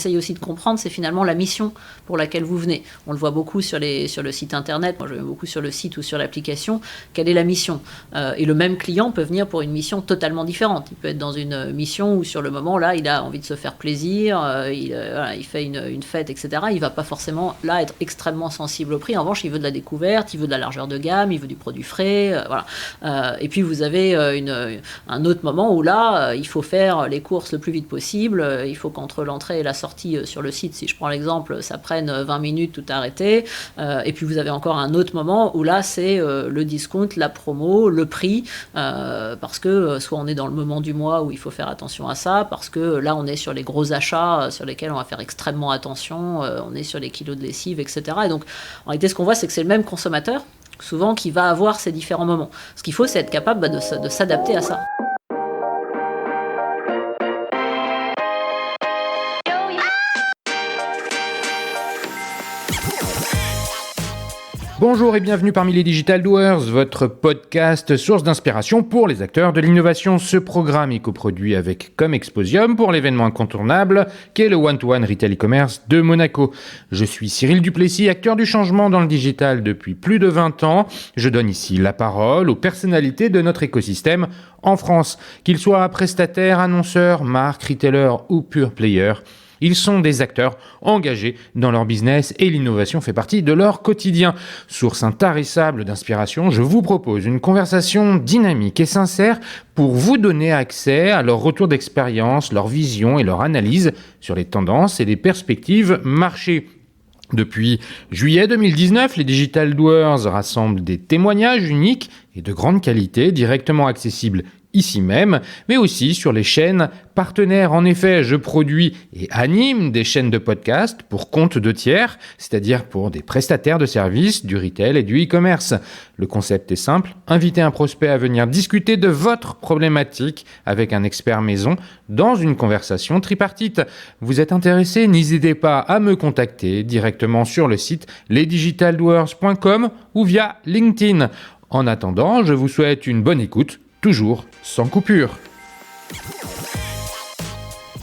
Essayez aussi de comprendre, c'est finalement la mission pour laquelle vous venez. On le voit beaucoup sur le site internet, moi je vais beaucoup sur le site ou sur l'application, quelle est la mission. Et le même client peut venir pour une mission totalement différente. Il peut être dans une mission où sur le moment, là, il a envie de se faire plaisir, il fait une fête, etc. Il ne va pas forcément, là, être extrêmement sensible au prix. En revanche, il veut de la découverte, il veut de la largeur de gamme, il veut du produit frais, voilà. Et puis vous avez un autre moment où là, il faut faire les courses le plus vite possible, il faut qu'entre l'entrée et la sortie sur le site, si je prends l'exemple, ça prenne 20 minutes tout arrêté. Et puis vous avez encore un autre moment où là, c'est le discount, la promo, le prix, parce que soit on est dans le moment du mois où il faut faire attention à ça, parce que là, on est sur les gros achats sur lesquels on va faire extrêmement attention, on est sur les kilos de lessive, etc. Et donc, en réalité, ce qu'on voit, c'est que c'est le même consommateur, souvent, qui va avoir ces différents moments. Ce qu'il faut, c'est être capable de s'adapter à ça. Bonjour et bienvenue parmi les Digital Doers, votre podcast source d'inspiration pour les acteurs de l'innovation. Ce programme est coproduit avec Comexposium pour l'événement incontournable qu'est le One-to-One Retail e-commerce de Monaco. Je suis Cyril Duplessis, acteur du changement dans le digital depuis plus de 20 ans. Je donne ici la parole aux personnalités de notre écosystème en France, qu'ils soient prestataires, annonceurs, marques, retailers ou pure players. Ils sont des acteurs engagés dans leur business et l'innovation fait partie de leur quotidien. Source intarissable d'inspiration, je vous propose une conversation dynamique et sincère pour vous donner accès à leur retour d'expérience, leur vision et leur analyse sur les tendances et les perspectives marché. Depuis juillet 2019, les Digital Doers rassemblent des témoignages uniques et de grande qualité directement accessibles ici même, mais aussi sur les chaînes partenaires. En effet, je produis et anime des chaînes de podcast pour compte de tiers, c'est-à-dire pour des prestataires de services, du retail et du e-commerce. Le concept est simple, inviter un prospect à venir discuter de votre problématique avec un expert maison dans une conversation tripartite. Vous êtes intéressé? N'hésitez pas à me contacter directement sur le site lesdigitaldoers.com ou via LinkedIn. En attendant, je vous souhaite une bonne écoute, toujours sans coupure.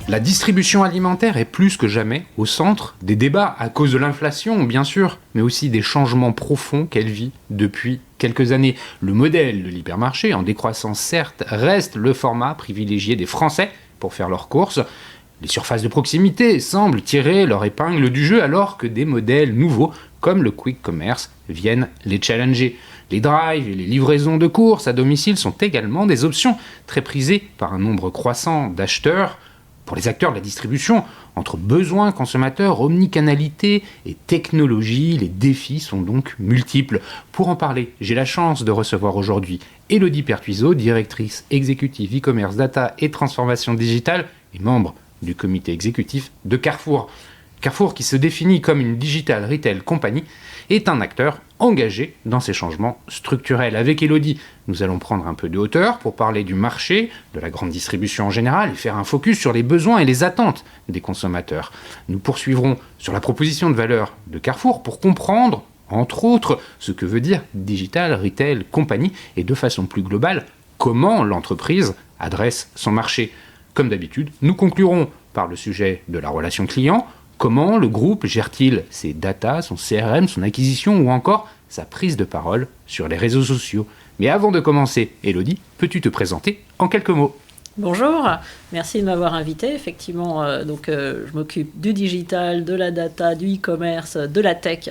La distribution alimentaire est plus que jamais au centre des débats à cause de l'inflation, bien sûr, mais aussi des changements profonds qu'elle vit depuis quelques années. Le modèle de l'hypermarché, en décroissance certes, reste le format privilégié des Français pour faire leurs courses. Les surfaces de proximité semblent tirer leur épingle du jeu alors que des modèles nouveaux, comme le quick commerce, viennent les challenger. Les drives et les livraisons de courses à domicile sont également des options très prisées par un nombre croissant d'acheteurs. Pour les acteurs de la distribution, entre besoins consommateurs, omnicanalité et technologie, les défis sont donc multiples. Pour en parler, j'ai la chance de recevoir aujourd'hui Élodie Pertuiseau, directrice exécutive e-commerce data et transformation digitale et membre du comité exécutif de Carrefour. Carrefour, qui se définit comme une digital retail company, est un acteur engagé dans ces changements structurels. Avec Élodie, nous allons prendre un peu de hauteur pour parler du marché, de la grande distribution en général, et faire un focus sur les besoins et les attentes des consommateurs. Nous poursuivrons sur la proposition de valeur de Carrefour pour comprendre, entre autres, ce que veut dire Digital Retail Company et de façon plus globale, comment l'entreprise adresse son marché. Comme d'habitude, nous conclurons par le sujet de la relation client. Comment le groupe gère-t-il ses data, son CRM, son acquisition ou encore sa prise de parole sur les réseaux sociaux? Mais avant de commencer, Élodie, peux-tu te présenter en quelques mots? Bonjour, merci de m'avoir invité. Effectivement, je m'occupe du digital, de la data, du e-commerce, de la tech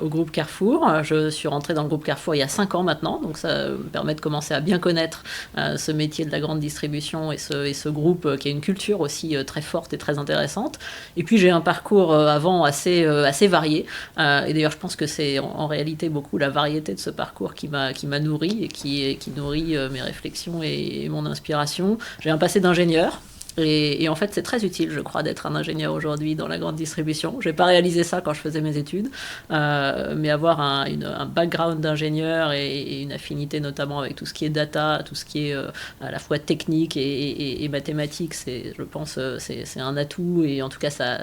au groupe Carrefour. Je suis rentrée dans le groupe Carrefour il y a 5 ans maintenant, donc ça me permet de commencer à bien connaître ce métier de la grande distribution et ce groupe qui a une culture aussi très forte et très intéressante. Et puis j'ai un parcours avant assez varié. Et d'ailleurs, je pense que c'est en réalité beaucoup la variété de ce parcours qui m'a nourri et qui nourrit mes réflexions et mon inspiration. J'ai un passé d'ingénieur et en fait c'est très utile je crois d'être un ingénieur aujourd'hui dans la grande distribution. Je n'ai pas réalisé ça quand je faisais mes études, mais avoir un background d'ingénieur et une affinité notamment avec tout ce qui est data, tout ce qui est à la fois technique et mathématique, je pense c'est un atout et en tout cas ça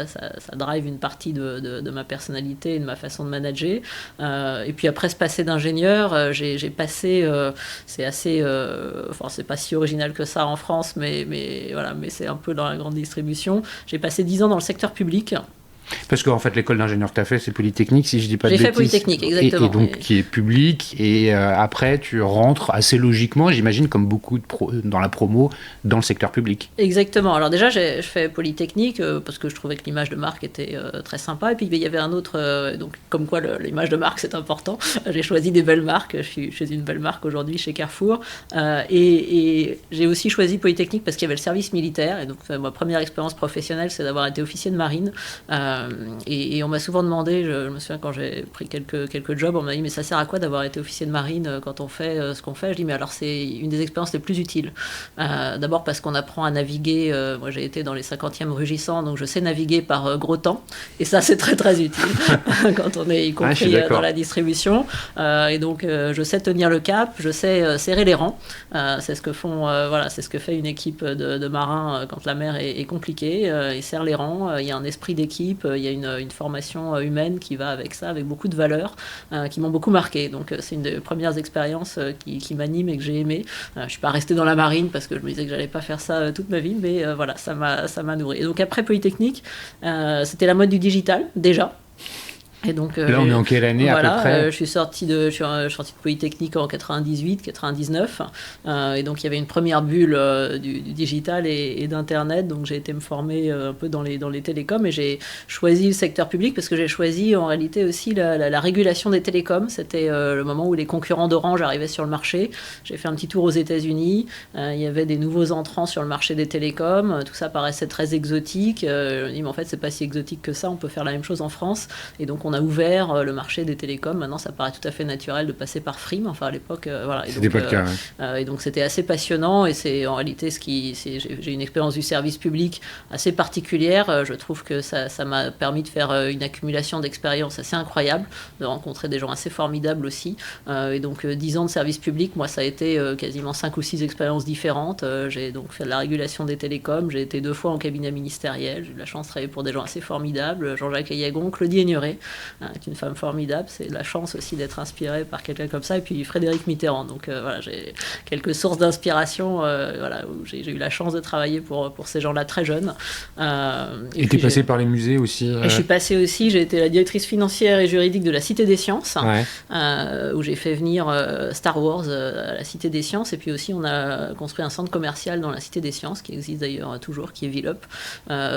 drive une partie de ma personnalité et de ma façon de manager. Et puis après ce passé d'ingénieur, j'ai passé, c'est assez, c'est pas si original que ça en France, mais voilà, mais passé un peu dans la grande distribution. J'ai passé 10 ans dans le secteur public. Parce qu'en fait, l'école d'ingénieur que tu as fait, c'est Polytechnique, si je dis pas de bêtises. J'ai fait Polytechnique, exactement. Et donc, qui est public. Et après, tu rentres assez logiquement, j'imagine, comme beaucoup dans la promo, dans le secteur public. Exactement. Alors déjà, je fais Polytechnique parce que je trouvais que l'image de marque était très sympa. Et puis, il y avait un autre... donc, comme quoi, l'image de marque, c'est important. J'ai choisi des belles marques. Je suis chez une belle marque aujourd'hui, chez Carrefour. Et j'ai aussi choisi Polytechnique parce qu'il y avait le service militaire. Et donc, ma première expérience professionnelle, c'est d'avoir été officier de marine. Et on m'a souvent demandé, je me souviens quand j'ai pris quelques jobs, on m'a dit mais ça sert à quoi d'avoir été officier de marine quand on fait ce qu'on fait? Je dis mais alors c'est une des expériences les plus utiles. D'abord parce qu'on apprend à naviguer, moi j'ai été dans les 50e rugissants, donc je sais naviguer par gros temps, et ça c'est très très utile quand on est y compris dans la distribution. Et donc je sais tenir le cap, je sais serrer les rangs, c'est ce que font, c'est ce que fait une équipe de marins quand la mer est compliquée, ils serrent les rangs, il y a un esprit d'équipe, il y a une formation humaine qui va avec ça, avec beaucoup de valeurs qui m'ont beaucoup marqué. Donc c'est une des premières expériences qui m'anime et que j'ai aimé. Je ne suis pas restée dans la marine parce que je me disais que je n'allais pas faire ça toute ma vie, mais voilà, ça m'a nourri. Et donc après Polytechnique, c'était la mode du digital déjà. Et donc, là, on est en quelle année à peu près? Je suis sorti de Polytechnique en 98, 99. Et donc, il y avait une première bulle du digital et d'Internet. Donc, j'ai été me former un peu dans les télécoms. Et j'ai choisi le secteur public parce que j'ai choisi en réalité aussi la régulation des télécoms. C'était le moment où les concurrents d'Orange arrivaient sur le marché. J'ai fait un petit tour aux États-Unis. Il y avait des nouveaux entrants sur le marché des télécoms. Tout ça paraissait très exotique. Je me dis, mais en fait, c'est pas si exotique que ça. On peut faire la même chose en France. Et donc, on a ouvert le marché des télécoms. Maintenant, ça paraît tout à fait naturel de passer par Free. Enfin, à l'époque, voilà. C'était pas le cas. Et donc, c'était assez passionnant. Et c'est en réalité j'ai une expérience du service public assez particulière. Je trouve que ça m'a permis de faire une accumulation d'expériences assez incroyable, de rencontrer des gens assez formidables aussi. Et donc, 10 ans de service public, moi, ça a été quasiment 5 ou 6 expériences différentes. J'ai donc fait de la régulation des télécoms. J'ai été 2 fois en cabinet ministériel. J'ai eu la chance de travailler pour des gens assez formidables. Jean-Jacques Ayagon, Claudie Aigneret, qui est une femme formidable. C'est la chance aussi d'être inspirée par quelqu'un comme ça. Et puis Frédéric Mitterrand. Donc voilà, j'ai quelques sources d'inspiration où j'ai eu la chance de travailler pour ces gens-là très jeunes. Et tu es passée par les musées aussi Et je suis passée aussi, j'ai été la directrice financière et juridique de la Cité des Sciences, où j'ai fait venir Star Wars à la Cité des Sciences. Et puis aussi, on a construit un centre commercial dans la Cité des Sciences, qui existe d'ailleurs toujours, qui est Villeup.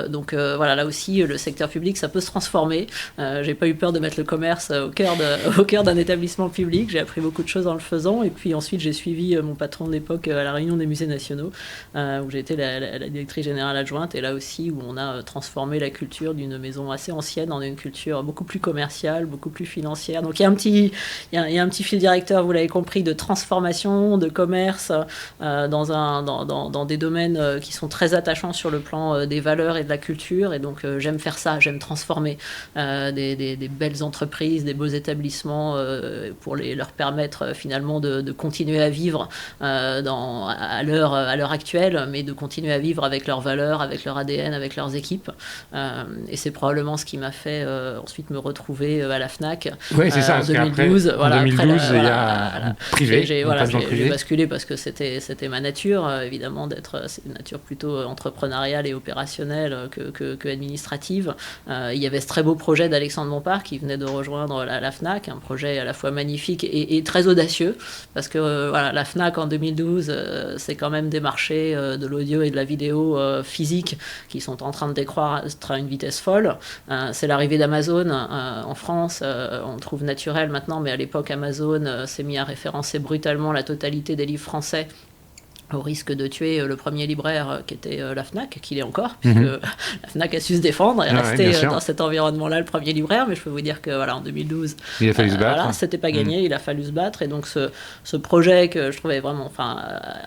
Donc voilà, là aussi, le secteur public, ça peut se transformer. J'ai pas eu peur de mettre le commerce au cœur d'un établissement public. J'ai appris beaucoup de choses en le faisant. Et puis ensuite, j'ai suivi mon patron de l'époque à la réunion des musées nationaux, où j'ai été la directrice générale adjointe. Et là aussi, où on a transformé la culture d'une maison assez ancienne en une culture beaucoup plus commerciale, beaucoup plus financière. Donc il y a un petit fil directeur, vous l'avez compris, de transformation, de commerce dans des domaines qui sont très attachants sur le plan des valeurs et de la culture. Et donc j'aime faire ça, j'aime transformer des belles entreprises, des beaux établissements pour leur permettre finalement de continuer à vivre à l'heure actuelle, mais de continuer à vivre avec leurs valeurs, avec leur ADN, avec leurs équipes. Et c'est probablement ce qui m'a fait ensuite me retrouver à la FNAC en 2012. En 2012, il y a privé. J'ai basculé parce que c'était ma nature, évidemment, c'est une nature plutôt entrepreneuriale et opérationnelle que administrative. Il y avait ce très beau projet d'Alexandre Bompard qui venait de rejoindre la FNAC, un projet à la fois magnifique et très audacieux, parce que la FNAC en 2012, c'est quand même des marchés de l'audio et de la vidéo physique qui sont en train de décroître à une vitesse folle. C'est l'arrivée d'Amazon en France, on trouve naturel maintenant, mais à l'époque Amazon s'est mis à référencer brutalement la totalité des livres français, au risque de tuer le premier libraire qui était la FNAC, qu'il est encore, puisque la FNAC a su se défendre et rester dans cet environnement-là le premier libraire. Mais je peux vous dire que en 2012, il a fallu se battre. C'était pas gagné, il a fallu se battre. Et donc ce projet que je trouvais vraiment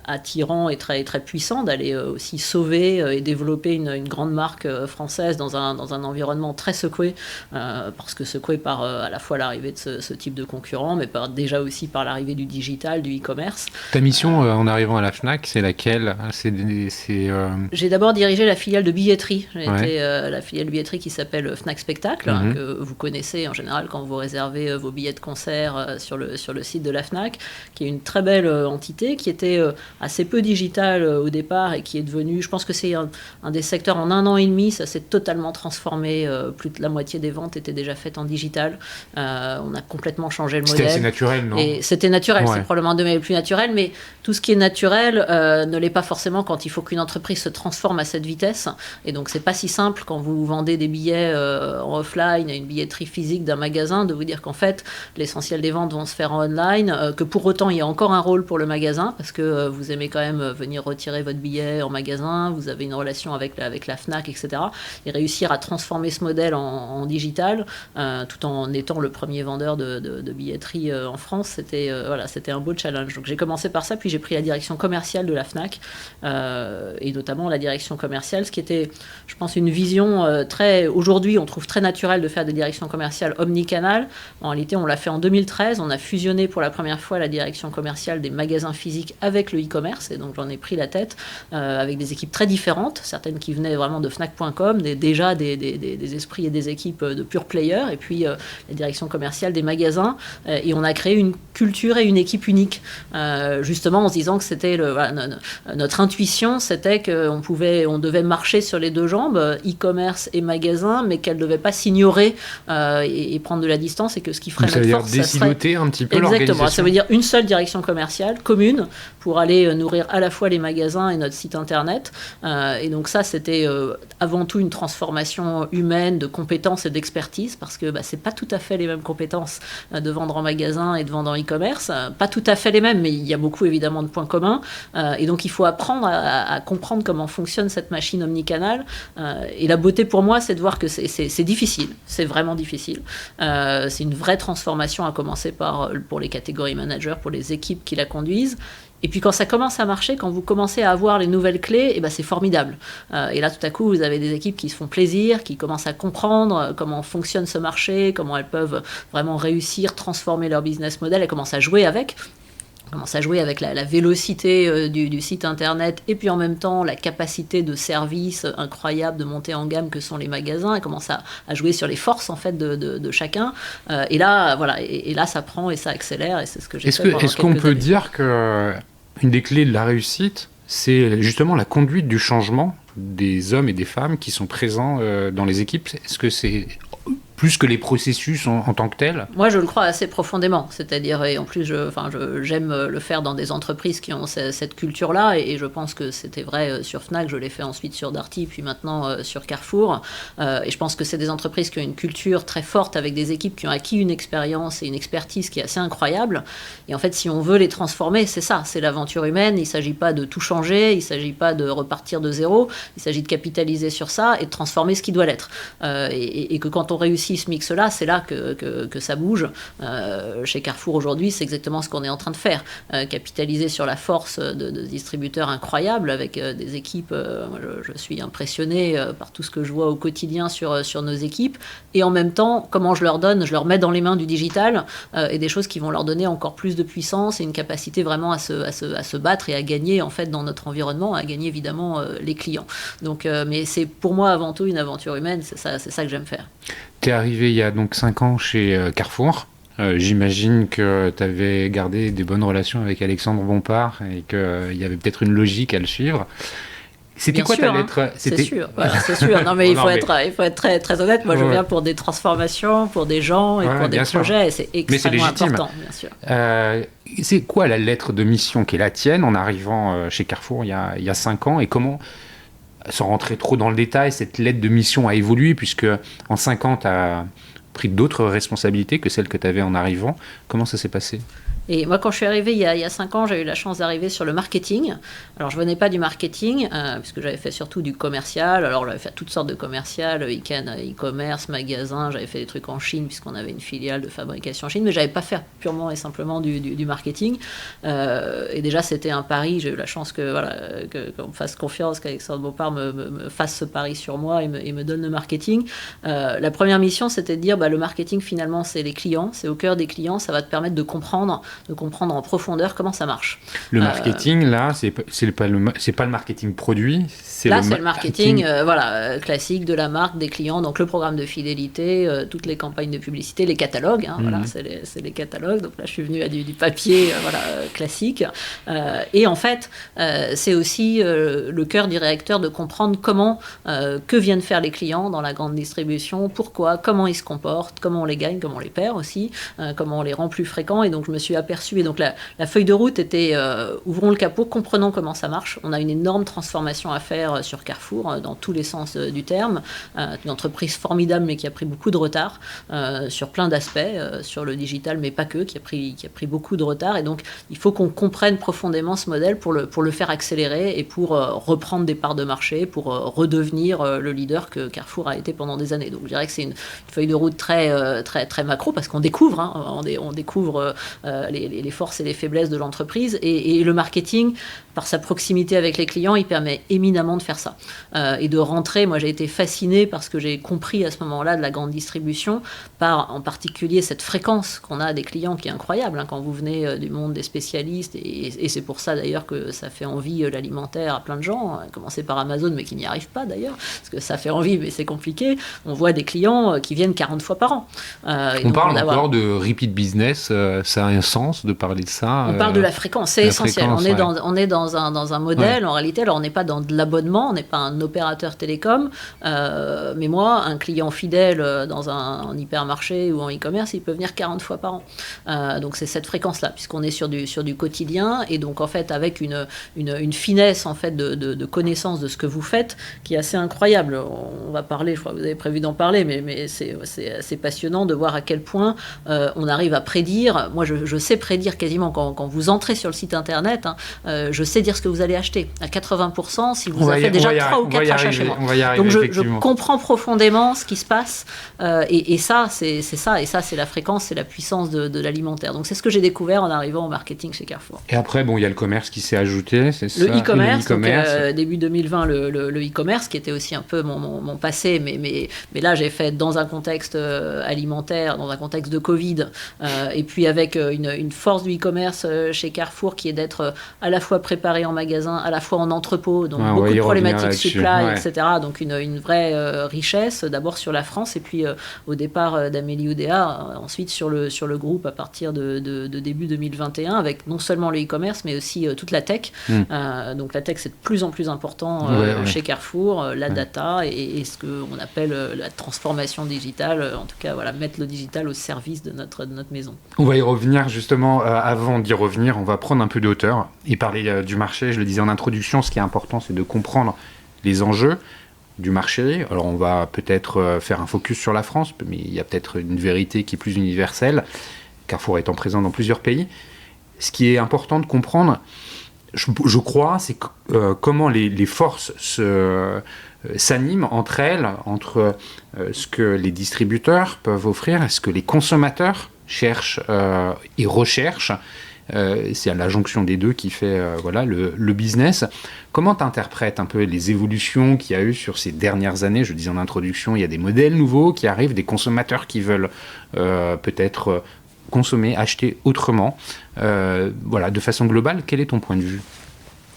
attirant et très, très puissant, d'aller aussi sauver et développer une grande marque française dans un environnement très secoué, parce que secoué par à la fois l'arrivée de ce type de concurrent, mais déjà aussi par l'arrivée du digital, du e-commerce. Ta mission en arrivant à la FNAC, Fnac, c'est laquelle? J'ai d'abord dirigé la filiale de billetterie. J'ai été la filiale de billetterie qui s'appelle Fnac Spectacle, que vous connaissez en général quand vous réservez vos billets de concert sur le site de la Fnac, qui est une très belle entité, qui était assez peu digitale au départ et qui est devenue, je pense que c'est un des secteurs en 1 an et demi, ça s'est totalement transformé. Plus de la moitié des ventes étaient déjà faites en digital. On a complètement changé le modèle. C'était assez naturel, non? Et c'était naturel, c'est probablement un de mes plus naturels, mais tout ce qui est naturel ne l'est pas forcément quand il faut qu'une entreprise se transforme à cette vitesse. Et donc, c'est pas si simple quand vous vendez des billets en offline à une billetterie physique d'un magasin de vous dire qu'en fait, l'essentiel des ventes vont se faire en online, que pour autant, il y a encore un rôle pour le magasin parce que vous aimez quand même venir retirer votre billet en magasin, vous avez une relation avec la Fnac, etc. Et réussir à transformer ce modèle en digital tout en étant le premier vendeur de billetterie en France, c'était un beau challenge. Donc j'ai commencé par ça, puis j'ai pris la direction commerciale de la Fnac, et notamment la direction commerciale, ce qui était, je pense, une vision aujourd'hui, on trouve très naturel de faire des directions commerciales omnicanal. En réalité, on l'a fait en 2013, on a fusionné pour la première fois la direction commerciale des magasins physiques avec le e-commerce, et donc j'en ai pris la tête, avec des équipes très différentes, certaines qui venaient vraiment de Fnac.com, déjà des esprits et des équipes de pure players, et puis la direction commerciale des magasins, et on a créé une culture et une équipe unique, justement en se disant que c'était notre intuition, c'était qu'on devait marcher sur les deux jambes, e-commerce et magasin, mais qu'elle ne devait pas s'ignorer et prendre de la distance, et que ce qui ferait notre force, ça serait désiloter un petit peu l'organisation. Exactement, ça veut dire une seule direction commerciale commune pour aller nourrir à la fois les magasins et notre site internet, et donc ça c'était avant tout une transformation humaine, de compétences et d'expertise, parce que c'est pas tout à fait les mêmes compétences de vendre en magasin et de vendre en e-commerce, pas tout à fait les mêmes, mais il y a beaucoup évidemment de points communs, et donc il faut apprendre à comprendre comment fonctionne cette machine omnicanale, et la beauté pour moi c'est de voir que c'est difficile, c'est vraiment difficile, c'est une vraie transformation, à commencer pour les catégories managers, pour les équipes qui la conduisent. Et puis quand ça commence à marcher, quand vous commencez à avoir les nouvelles clés, c'est formidable. Et là, tout à coup, vous avez des équipes qui se font plaisir, qui commencent à comprendre comment fonctionne ce marché, comment elles peuvent vraiment réussir, transformer leur business model, elles commencent à jouer avec. La vélocité du site internet, et puis en même temps la capacité de service incroyable de montée en gamme que sont les magasins. Elles commencent à jouer sur les forces en fait de chacun. Et là, ça prend et ça accélère, et c'est ce que j'ai fait pendant quelques années. Est-ce qu'on peut dire que une des clés de la réussite, c'est justement la conduite du changement des hommes et des femmes qui sont présents dans les équipes? Est-ce que c'est plus que les processus en tant que tels? Moi, je le crois assez profondément. C'est-à-dire, et en plus, j'aime le faire dans des entreprises qui ont cette culture-là, et je pense que c'était vrai sur Fnac, je l'ai fait ensuite sur Darty, puis maintenant sur Carrefour. Et je pense que c'est des entreprises qui ont une culture très forte, avec des équipes qui ont acquis une expérience et une expertise qui est assez incroyable. Et en fait, si on veut les transformer, c'est ça, c'est l'aventure humaine. Il ne s'agit pas de tout changer, il ne s'agit pas de repartir de zéro, il s'agit de capitaliser sur ça et de transformer ce qui doit l'être. Et que quand on réussit ce mix-là, c'est là que ça bouge. Chez Carrefour aujourd'hui, c'est exactement ce qu'on est en train de faire. Capitaliser sur la force de distributeurs incroyables, avec des équipes. Je suis impressionné par tout ce que je vois au quotidien sur nos équipes. Et en même temps, comment je leur mets dans les mains du digital, et des choses qui vont leur donner encore plus de puissance et une capacité vraiment à se battre et à gagner en fait dans notre environnement, à gagner évidemment les clients. Donc, mais c'est pour moi avant tout une aventure humaine, c'est ça que j'aime faire. Tu es arrivé il y a donc 5 ans chez Carrefour. J'imagine que tu avais gardé des bonnes relations avec Alexandre Bompard et qu'il y avait peut-être une logique à le suivre. C'était bien quoi sûr, ta lettre? C'est sûr. Non, mais il faut être très, très honnête. Moi, je viens pour des transformations, pour des gens et pour des projets. Et c'est extrêmement important, bien sûr. C'est quoi la lettre de mission qui est la tienne en arrivant chez Carrefour il y a 5 ans, et comment, sans rentrer trop dans le détail, cette lettre de mission a évolué, puisque en 5 ans, tu as pris d'autres responsabilités que celles que tu avais en arrivant. Comment ça s'est passé ? Et moi, quand je suis arrivée il y a 5 ans, j'ai eu la chance d'arriver sur le marketing. Alors, je venais pas du marketing, puisque j'avais fait surtout du commercial. Alors, j'avais fait toutes sortes de commercial, e-commerce, magasin. J'avais fait des trucs en Chine, puisqu'on avait une filiale de fabrication en Chine. Mais j'avais pas fait purement et simplement du marketing. Et déjà, c'était un pari. J'ai eu la chance qu'on me fasse confiance, qu'Alexandre Bompard me fasse ce pari sur moi et me donne le marketing. La première mission, c'était de dire, le marketing, finalement, c'est les clients. C'est au cœur des clients. Ça va te permettre de comprendre de comprendre en profondeur comment ça marche. Le marketing, là, c'est pas le marketing produit, c'est là, c'est le marketing classique de la marque, des clients, donc le programme de fidélité, toutes les campagnes de publicité, les catalogues, voilà, c'est les catalogues. Donc là, je suis venue à du papier classique. Et en fait, c'est aussi le cœur du réacteur de comprendre que viennent faire les clients dans la grande distribution, pourquoi, comment ils se comportent, comment on les gagne, comment on les perd aussi, comment on les rend plus fréquents. Et donc, je me suis aperçue, et donc la feuille de route était ouvrons le capot, comprenons comment ça marche. On a une énorme transformation à faire sur Carrefour, dans tous les sens du terme. Une entreprise formidable, mais qui a pris beaucoup de retard sur plein d'aspects, sur le digital, mais pas que, qui a pris beaucoup de retard. Et donc, il faut qu'on comprenne profondément ce modèle pour le faire accélérer et pour reprendre des parts de marché, pour redevenir le leader que Carrefour a été pendant des années. Donc, je dirais que c'est une feuille de route très, très, très macro, parce qu'on découvre, on découvre les forces et les faiblesses de l'entreprise. Et le marketing, par sa proximité avec les clients, il permet éminemment de faire ça. Et de rentrer, moi j'ai été fascinée par ce que j'ai compris à ce moment-là de la grande distribution, par en particulier cette fréquence qu'on a des clients qui est incroyable, quand vous venez du monde des spécialistes, et c'est pour ça d'ailleurs que ça fait envie l'alimentaire à plein de gens, à commencer par Amazon, mais qui n'y arrivent pas d'ailleurs, parce que ça fait envie, mais c'est compliqué. On voit des clients qui viennent 40 fois par an. On parle encore de repeat business, ça a un sens de parler de ça. On parle de la fréquence, c'est essentiel. On est dans un modèle, en réalité, alors on n'est pas dans de l'abonnement, on n'est pas un opérateur télécom, mais moi, un client fidèle dans un hypermarché ou en e-commerce, il peut venir 40 fois par an. Donc c'est cette fréquence-là, puisqu'on est sur du quotidien, et donc en fait avec une finesse en fait de connaissance de ce que vous faites, qui est assez incroyable. On va parler, je crois que vous avez prévu d'en parler, mais c'est assez passionnant de voir à quel point on arrive à prédire. Moi, je sais prédire quasiment quand vous entrez sur le site internet, je sais dire ce que vous allez acheter à 80% si vous avez fait déjà 3 ou 4 achats chez moi. Donc je comprends profondément ce qui se passe, et ça c'est ça, et ça c'est la fréquence, c'est la puissance de l'alimentaire. Donc c'est ce que j'ai découvert en arrivant au marketing chez Carrefour. Et après, il y a le commerce qui s'est ajouté, c'est ça. Le e-commerce, donc, début 2020, le e-commerce qui était aussi un peu mon passé, mais là j'ai fait dans un contexte alimentaire, dans un contexte de Covid, et puis avec une force du e-commerce chez Carrefour qui est d'être à la fois préparé en magasin, à la fois en entrepôt, donc beaucoup de problématiques supply, etc. Donc une vraie richesse, d'abord sur la France, et puis au départ d'Amélie Oudéa, ensuite sur le groupe à partir de début 2021, avec non seulement le e-commerce, mais aussi toute la tech. Donc la tech, c'est de plus en plus important chez Carrefour, la data et ce qu'on appelle la transformation digitale, en tout cas mettre le digital au service de notre maison. On va y revenir justement. Avant d'y revenir, on va prendre un peu de hauteur et parler du marché. Je le disais en introduction, ce qui est important, c'est de comprendre les enjeux du marché. Alors on va peut-être faire un focus sur la France, mais il y a peut-être une vérité qui est plus universelle, Carrefour étant présent dans plusieurs pays. Ce qui est important de comprendre, je crois, c'est comment les forces s'animent entre elles, entre ce que les distributeurs peuvent offrir et ce que les consommateurs cherchent et recherchent. C'est à la jonction des deux qui fait le business. Comment tu interprètes un peu les évolutions qu'il y a eu sur ces dernières années? Je disais en introduction, il y a des modèles nouveaux qui arrivent, des consommateurs qui veulent peut-être consommer, acheter autrement. De façon globale, quel est ton point de vue?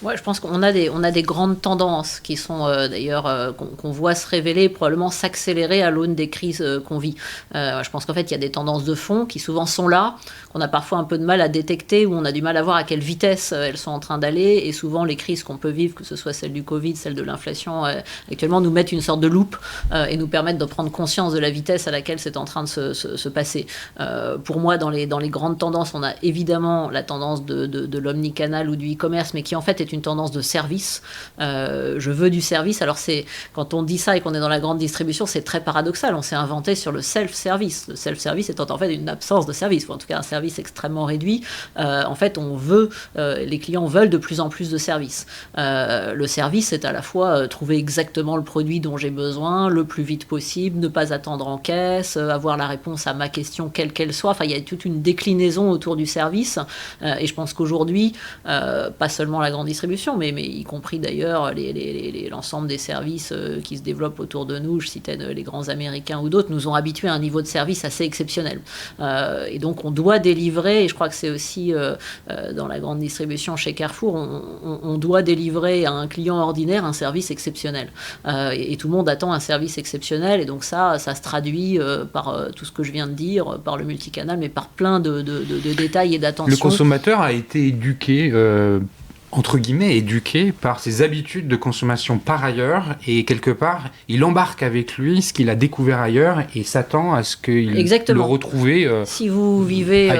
Ouais, je pense qu'on a des grandes tendances qui sont d'ailleurs qu'on voit se révéler, probablement s'accélérer à l'aune des crises qu'on vit. Je pense qu'en fait, il y a des tendances de fond qui souvent sont là, qu'on a parfois un peu de mal à détecter, ou on a du mal à voir à quelle vitesse elles sont en train d'aller. Et souvent, les crises qu'on peut vivre, que ce soit celle du Covid, celle de l'inflation actuellement, nous mettent une sorte de loupe et nous permettent de prendre conscience de la vitesse à laquelle c'est en train de se passer. Pour moi, dans les grandes tendances, on a évidemment la tendance de l'omnicanal ou du e-commerce, mais qui en fait est une tendance de service. Je veux du service. Alors quand on dit ça et qu'on est dans la grande distribution, c'est très paradoxal. On s'est inventé sur le self-service. Le self-service étant en fait une absence de service, ou en tout cas un service extrêmement réduit. En fait, les clients veulent de plus en plus de services. Le service, c'est à la fois trouver exactement le produit dont j'ai besoin, le plus vite possible, ne pas attendre en caisse, avoir la réponse à ma question quelle qu'elle soit. Enfin, il y a toute une déclinaison autour du service. Et je pense qu'aujourd'hui, pas seulement la grande distribution, distribution, mais y compris d'ailleurs l'ensemble des services qui se développent autour de nous, je citais les grands américains ou d'autres, nous ont habitués à un niveau de service assez exceptionnel. Et donc on doit délivrer, et je crois que c'est aussi dans la grande distribution chez Carrefour, on doit délivrer à un client ordinaire un service exceptionnel. Et tout le monde attend un service exceptionnel, et donc ça se traduit par tout ce que je viens de dire, par le multicanal, mais par plein de détails et d'attention. Le consommateur a été éduqué, entre guillemets, éduqué par ses habitudes de consommation par ailleurs, et quelque part, il embarque avec lui ce qu'il a découvert ailleurs et s'attend à ce qu'il le retrouve. Si vous vivez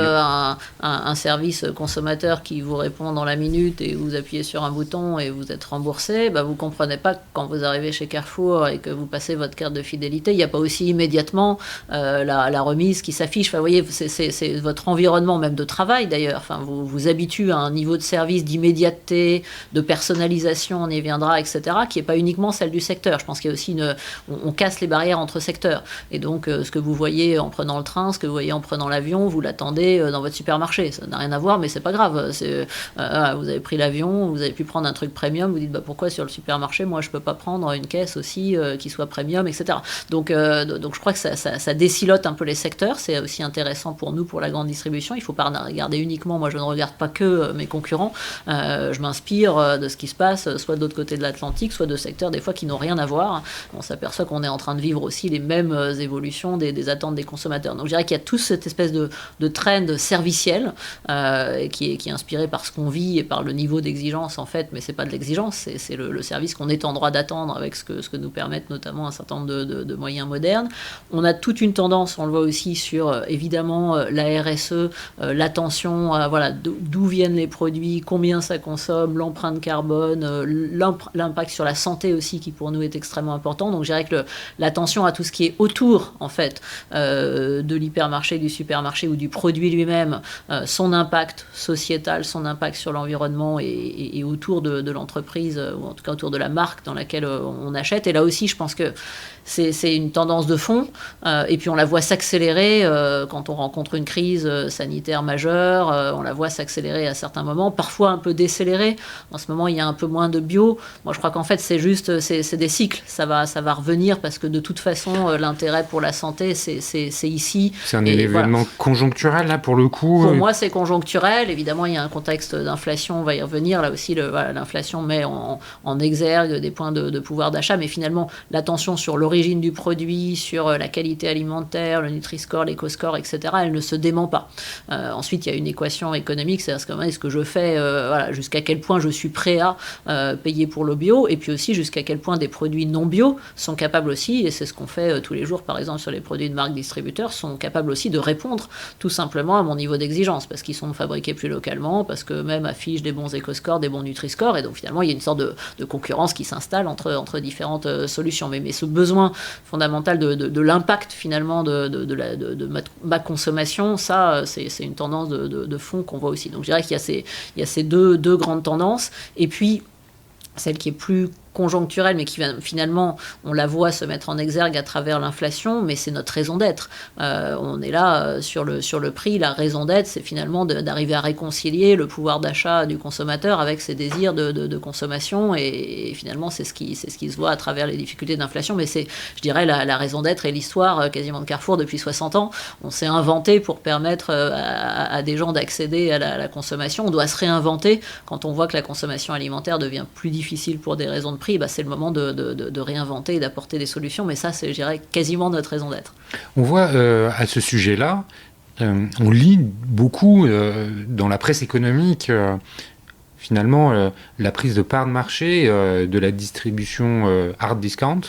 un service consommateur qui vous répond dans la minute et vous appuyez sur un bouton et vous êtes remboursé, vous ne comprenez pas que quand vous arrivez chez Carrefour et que vous passez votre carte de fidélité, il n'y a pas aussi immédiatement la remise qui s'affiche. Enfin, vous voyez, c'est votre environnement même de travail d'ailleurs. Enfin, vous habitue à un niveau de service d'immédiateté, de personnalisation, on y viendra, etc., qui n'est pas uniquement celle du secteur. Je pense qu'il y a aussi on casse les barrières entre secteurs. Et donc, ce que vous voyez en prenant le train, ce que vous voyez en prenant l'avion, vous l'attendez dans votre supermarché. Ça n'a rien à voir, mais c'est pas grave. Vous avez pris l'avion, vous avez pu prendre un truc premium, vous dites pourquoi sur le supermarché, moi je peux pas prendre une caisse aussi qui soit premium, etc. Donc je crois que ça décilote un peu les secteurs. C'est aussi intéressant pour nous, pour la grande distribution. Il faut pas regarder uniquement, moi je ne regarde pas que mes concurrents. Je m'inspire de ce qui se passe, soit de l'autre côté de l'Atlantique, soit de secteurs des fois qui n'ont rien à voir. On s'aperçoit qu'on est en train de vivre aussi les mêmes évolutions des attentes des consommateurs. Donc je dirais qu'il y a toute cette espèce de trend serviciel qui est inspiré par ce qu'on vit et par le niveau d'exigence en fait, mais c'est pas de l'exigence, c'est le service qu'on est en droit d'attendre avec ce que nous permettent notamment un certain nombre de moyens modernes. On a toute une tendance, on le voit aussi sur évidemment la RSE, l'attention à d'où viennent les produits, combien ça consomme, l'empreinte carbone, l'impact sur la santé aussi qui pour nous est extrêmement important. Donc je dirais que l'attention à tout ce qui est autour en fait de l'hypermarché, du supermarché ou du produit lui-même, son impact sociétal, son impact sur l'environnement et autour de l'entreprise, ou en tout cas autour de la marque dans laquelle on achète. Et là aussi je pense que c'est une tendance de fond, et puis on la voit s'accélérer quand on rencontre une crise sanitaire majeure, on la voit s'accélérer à certains moments, parfois un peu décélérer. En ce moment, il y a un peu moins de bio. Moi, je crois qu'en fait, c'est juste, c'est des cycles. Ça va revenir parce que de toute façon, l'intérêt pour la santé, c'est ici. C'est un événement conjoncturel, là, pour le coup. Pour moi, c'est conjoncturel. Évidemment, il y a un contexte d'inflation, on va y revenir. Là aussi, l'inflation met en exergue des points de pouvoir d'achat, mais finalement, l'attention sur l'origine du produit, sur la qualité alimentaire, le Nutri-Score, l'Eco-Score, etc., elle ne se dément pas. Ensuite, il y a une équation économique, c'est-à-dire est-ce que je fais, jusqu'à quel point je suis prêt à payer pour le bio, et puis aussi jusqu'à quel point des produits non bio sont capables aussi, et c'est ce qu'on fait tous les jours, par exemple sur les produits de marque distributeurs, sont capables aussi de répondre tout simplement à mon niveau d'exigence, parce qu'ils sont fabriqués plus localement, parce que même affichent des bons Eco-Scores, des bons Nutri-Score, et donc finalement il y a une sorte de concurrence qui s'installe entre différentes solutions. Mais ce besoin fondamental de l'impact finalement de ma consommation, ça c'est une tendance de fond qu'on voit aussi. Donc je dirais qu'il y a ces deux grandes tendances, et puis celle qui est plus conjoncturelle, mais qui finalement, on la voit se mettre en exergue à travers l'inflation, mais c'est notre raison d'être. On est là sur le prix. La raison d'être, c'est finalement d'arriver à réconcilier le pouvoir d'achat du consommateur avec ses désirs de consommation, et finalement, c'est ce qui se voit à travers les difficultés d'inflation, mais c'est, je dirais, la raison d'être et l'histoire quasiment de Carrefour depuis 60 ans. On s'est inventé pour permettre à des gens d'accéder à la consommation. On doit se réinventer quand on voit que la consommation alimentaire devient plus difficile pour des raisons de prix. C'est le moment de réinventer et d'apporter des solutions, mais ça, c'est, je dirais, quasiment notre raison d'être. On voit à ce sujet-là, on lit beaucoup dans la presse économique, finalement, la prise de part de marché de la distribution hard discount.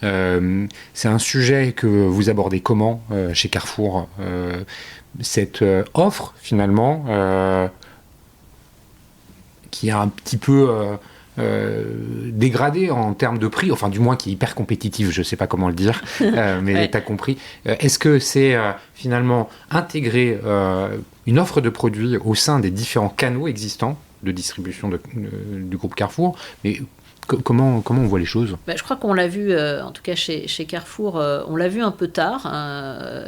C'est un sujet que vous abordez comment chez Carrefour, cette offre, finalement, qui est un petit peu dégradé en termes de prix, enfin du moins qui est hyper compétitif, je ne sais pas comment le dire, mais ouais. Tu as compris. Est-ce que c'est finalement intégrer une offre de produits au sein des différents canaux existants de distribution du groupe Carrefour, mais Comment on voit les choses? Je crois qu'on l'a vu, en tout cas chez Carrefour, on l'a vu un peu tard,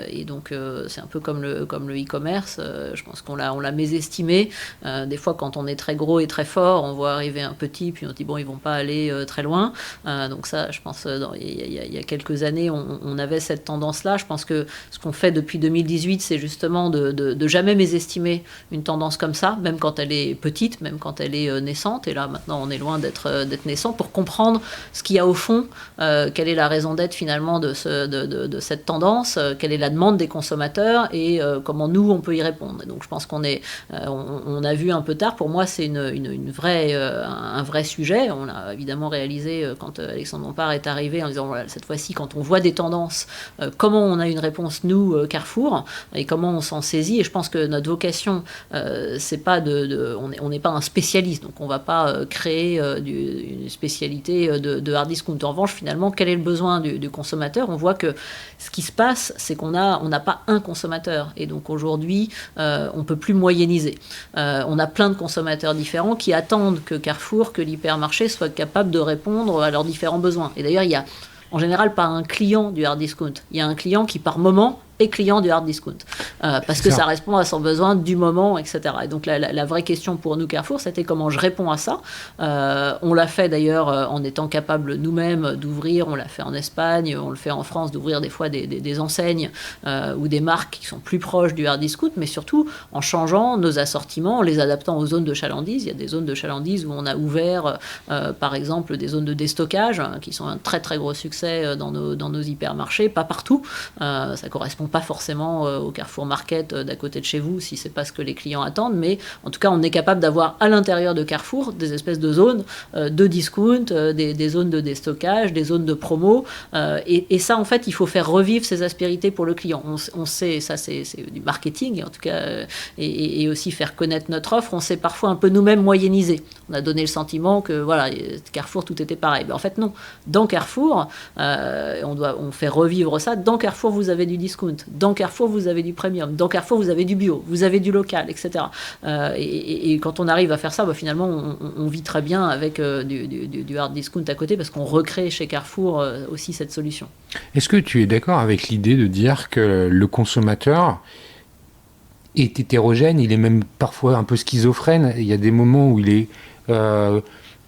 et donc c'est un peu comme le e-commerce. Je pense qu'on l'a mésestimé. Des fois, quand on est très gros et très fort, on voit arriver un petit, puis on dit bon, ils vont pas aller très loin. Donc ça, je pense, il y a quelques années, on avait cette tendance-là. Je pense que ce qu'on fait depuis 2018, c'est justement de jamais mésestimer une tendance comme ça, même quand elle est petite, même quand elle est naissante. Et là, maintenant, on est loin d'être naissant, pour comprendre ce qu'il y a au fond, quelle est la raison d'être finalement de cette tendance, quelle est la demande des consommateurs et comment nous on peut y répondre. Et donc je pense qu'on a vu un peu tard. Pour moi, c'est un vrai sujet. On l'a évidemment réalisé quand Alexandre Bompard est arrivé en disant voilà, cette fois-ci, quand on voit des tendances, comment on a une réponse nous Carrefour et comment on s'en saisit. Et je pense que notre vocation, c'est pas on n'est pas un spécialiste, donc on va pas créer une spécialité de hard discount. En revanche, finalement, quel est le besoin du consommateur? On voit que ce qui se passe, c'est qu'on n'a pas un consommateur. Et donc aujourd'hui, on ne peut plus moyenniser. On a plein de consommateurs différents qui attendent que Carrefour, que l'hypermarché soit capable de répondre à leurs différents besoins. Et d'ailleurs, il y a en général pas un client du hard discount. Il y a un client qui, par moment, est client du hard discount. Parce que ça répond à son besoin du moment, etc. Et donc la vraie question pour nous, Carrefour, c'était comment je réponds à ça. On l'a fait d'ailleurs en étant capable nous-mêmes d'ouvrir, on l'a fait en Espagne, on le fait en France, d'ouvrir des fois des enseignes ou des marques qui sont plus proches du hard discount, mais surtout en changeant nos assortiments, en les adaptant aux zones de chalandise. Il y a des zones de chalandise où on a ouvert, par exemple, des zones de déstockage, qui sont un très très gros succès dans nos hypermarchés, pas partout. Ça correspond pas forcément au Carrefour Market d'à côté de chez vous, si c'est pas ce que les clients attendent, mais en tout cas, on est capable d'avoir à l'intérieur de Carrefour des espèces de zones de discount, des zones de déstockage, des zones de promo, et ça, en fait, il faut faire revivre ces aspérités pour le client. On sait, ça c'est du marketing, en tout cas, et aussi faire connaître notre offre. On s'est parfois un peu nous-mêmes moyennisés. On a donné le sentiment que, voilà, Carrefour, tout était pareil. Mais en fait, non. Dans Carrefour, on fait revivre ça. Dans Carrefour, vous avez du discount. Dans Carrefour, vous avez du premium. Dans Carrefour, vous avez du bio. Vous avez du local, etc. Et quand on arrive à faire ça, finalement, on vit très bien avec du hard discount à côté parce qu'on recrée chez Carrefour aussi cette solution. Est-ce que tu es d'accord avec l'idée de dire que le consommateur est hétérogène, il est même parfois un peu schizophrène? Il y a des moments où il est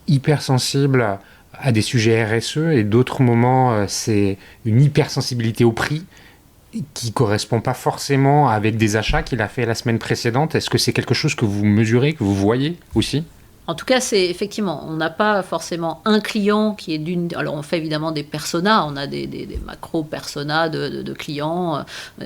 hypersensible à des sujets RSE et d'autres moments, c'est une hypersensibilité au prix qui ne correspond pas forcément avec des achats qu'il a fait la semaine précédente. Est-ce que c'est quelque chose que vous mesurez, que vous voyez aussi ? En tout cas, c'est effectivement, on n'a pas forcément un client qui est d'une... Alors, on fait évidemment des personas, on a des macro-personas de clients,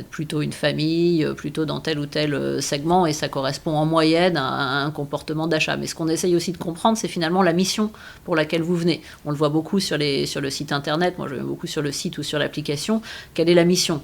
plutôt une famille, plutôt dans tel ou tel segment, et ça correspond en moyenne à un comportement d'achat. Mais ce qu'on essaye aussi de comprendre, c'est finalement la mission pour laquelle vous venez. On le voit beaucoup sur le site internet, moi je vais beaucoup sur le site ou sur l'application, quelle est la mission?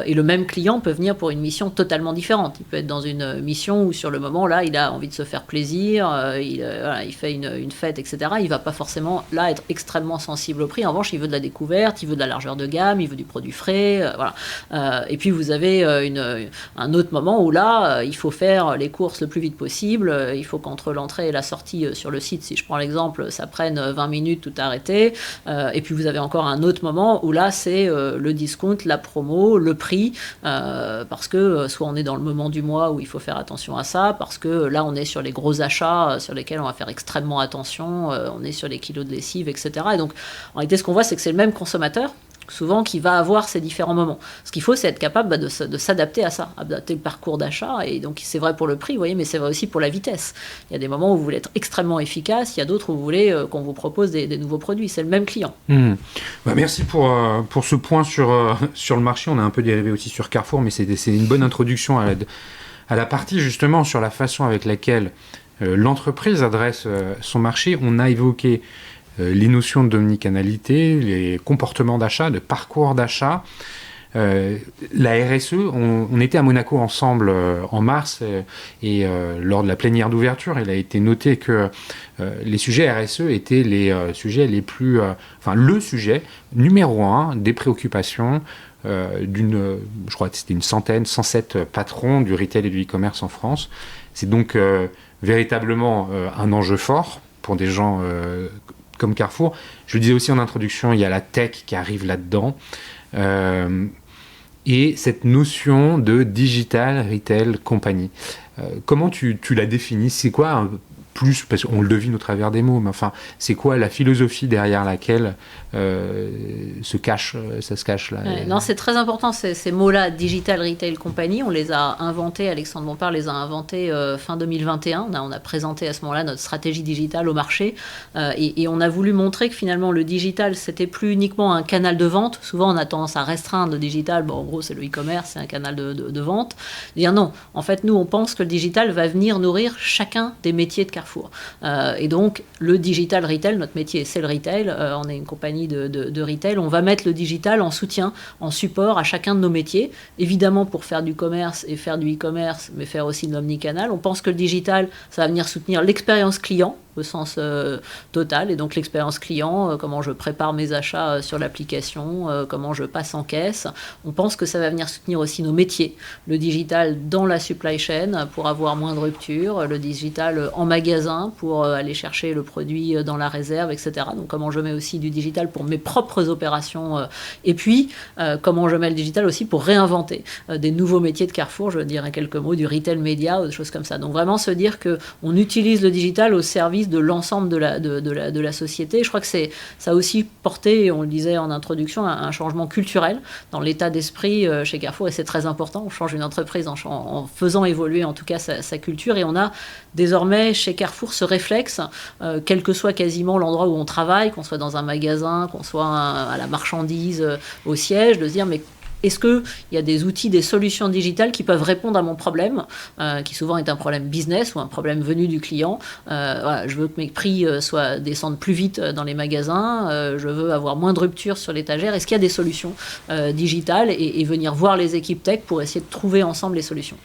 Et le même client peut venir pour une mission totalement différente. Il peut être dans une mission où sur le moment, là, il a envie de se faire plaisir, il fait une fête, etc. Il ne va pas forcément, là, être extrêmement sensible au prix. En revanche, il veut de la découverte, il veut de la largeur de gamme, il veut du produit frais. Voilà. Et puis, vous avez un autre moment où, là, il faut faire les courses le plus vite possible. Il faut qu'entre l'entrée et la sortie sur le site, si je prends l'exemple, ça prenne 20 minutes, tout arrêter. Et puis, vous avez encore un autre moment où, là, c'est le discount, la promo, le prix, parce que soit on est dans le moment du mois où il faut faire attention à ça, parce que là, on est sur les gros achats sur lesquels on va faire extrêmement attention, on est sur les kilos de lessive, etc. Et donc, en réalité, ce qu'on voit, c'est que c'est le même consommateur, souvent, qui va avoir ces différents moments. Ce qu'il faut, c'est être capable de s'adapter à ça, adapter le parcours d'achat, et donc c'est vrai pour le prix, vous voyez, mais c'est vrai aussi pour la vitesse. Il y a des moments où vous voulez être extrêmement efficace, il y a d'autres où vous voulez qu'on vous propose des nouveaux produits, c'est le même client. Merci pour ce point sur le marché. On a un peu dérivé aussi sur Carrefour, mais c'est une bonne introduction à la partie justement sur la façon avec laquelle l'entreprise adresse son marché. On a évoqué les notions d'omnicanalité, les comportements d'achat, de parcours d'achat. La RSE, on était à Monaco ensemble en mars et lors de la plénière d'ouverture, il a été noté que les sujets RSE étaient les sujets les plus... le sujet numéro 1 des préoccupations je crois que c'était 107 patrons du retail et du e-commerce en France. C'est donc véritablement un enjeu fort pour des gens comme Carrefour. Je le disais aussi en introduction, il y a la tech qui arrive là-dedans. Et cette notion de digital retail company. Comment tu la définis? C'est quoi plus, parce qu'on le devine au travers des mots, mais enfin, c'est quoi la philosophie derrière laquelle ça se cache là? Non, c'est très important, ces mots-là, Digital Retail Company, on les a inventés, Alexandre Bompard les a inventés fin 2021, on a présenté à ce moment-là notre stratégie digitale au marché, et on a voulu montrer que finalement le digital, c'était plus uniquement un canal de vente. Souvent on a tendance à restreindre le digital, bon en gros c'est le e-commerce, c'est un canal de vente. Dire non, en fait nous on pense que le digital va venir nourrir chacun des métiers de Carrefour. Et donc, le digital retail, notre métier, c'est le retail. On est une compagnie de retail. On va mettre le digital en soutien, en support à chacun de nos métiers. Évidemment, pour faire du commerce et faire du e-commerce, mais faire aussi de l'omnicanal. On pense que le digital, ça va venir soutenir l'expérience client au sens total. Et donc, l'expérience client, comment je prépare mes achats sur l'application, comment je passe en caisse. On pense que ça va venir soutenir aussi nos métiers. Le digital dans la supply chain pour avoir moins de ruptures. Le digital en magasin pour aller chercher le produit dans la réserve, etc. Donc, comment je mets aussi du digital pour mes propres opérations. Et puis, comment je mets le digital aussi pour réinventer des nouveaux métiers de Carrefour. Je dirais quelques mots du retail média ou des choses comme ça. Donc, vraiment se dire qu'on utilise le digital au service de l'ensemble de la société. Je crois que ça a aussi porté, on le disait en introduction, un changement culturel dans l'état d'esprit chez Carrefour, et c'est très important. On change une entreprise en faisant évoluer en tout cas sa culture, et on a désormais chez Carrefour ce réflexe, quel que soit quasiment l'endroit où on travaille, qu'on soit dans un magasin, qu'on soit à la marchandise, au siège, de se dire mais est-ce qu'il y a des outils, des solutions digitales qui peuvent répondre à mon problème, qui souvent est un problème business ou un problème venu du client. Voilà, je veux que mes prix descendent plus vite dans les magasins, je veux avoir moins de ruptures sur l'étagère. Est-ce qu'il y a des solutions digitales, et venir voir les équipes tech pour essayer de trouver ensemble les solutions.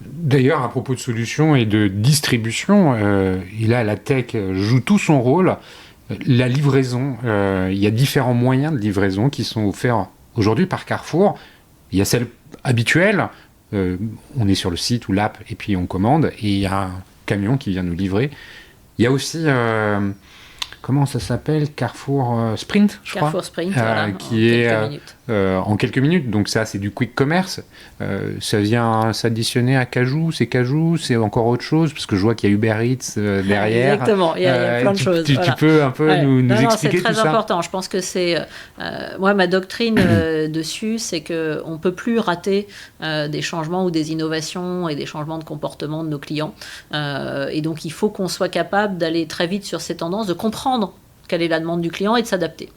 D'ailleurs, à propos de solutions et de distribution, et là, la tech joue tout son rôle. La livraison, il y a différents moyens de livraison qui sont offerts aujourd'hui par Carrefour. Il y a celle habituelle, on est sur le site ou l'app et puis on commande, et il y a un camion qui vient nous livrer. Il y a aussi, comment ça s'appelle, Carrefour Sprint, je crois. Carrefour Sprint, voilà, qui est en quelques minutes. Donc ça, c'est du quick commerce. Ça vient s'additionner à Cajoo. C'est encore autre chose, parce que je vois qu'il y a Uber Eats derrière. Exactement, il y a plein de choses. Tu peux un peu nous expliquer tout ça? C'est très important. Je pense que c'est... moi, ma doctrine dessus, c'est qu'on ne peut plus rater des changements ou des innovations et des changements de comportement de nos clients. Et donc, il faut qu'on soit capable d'aller très vite sur ces tendances, de comprendre quelle est la demande du client et de s'adapter.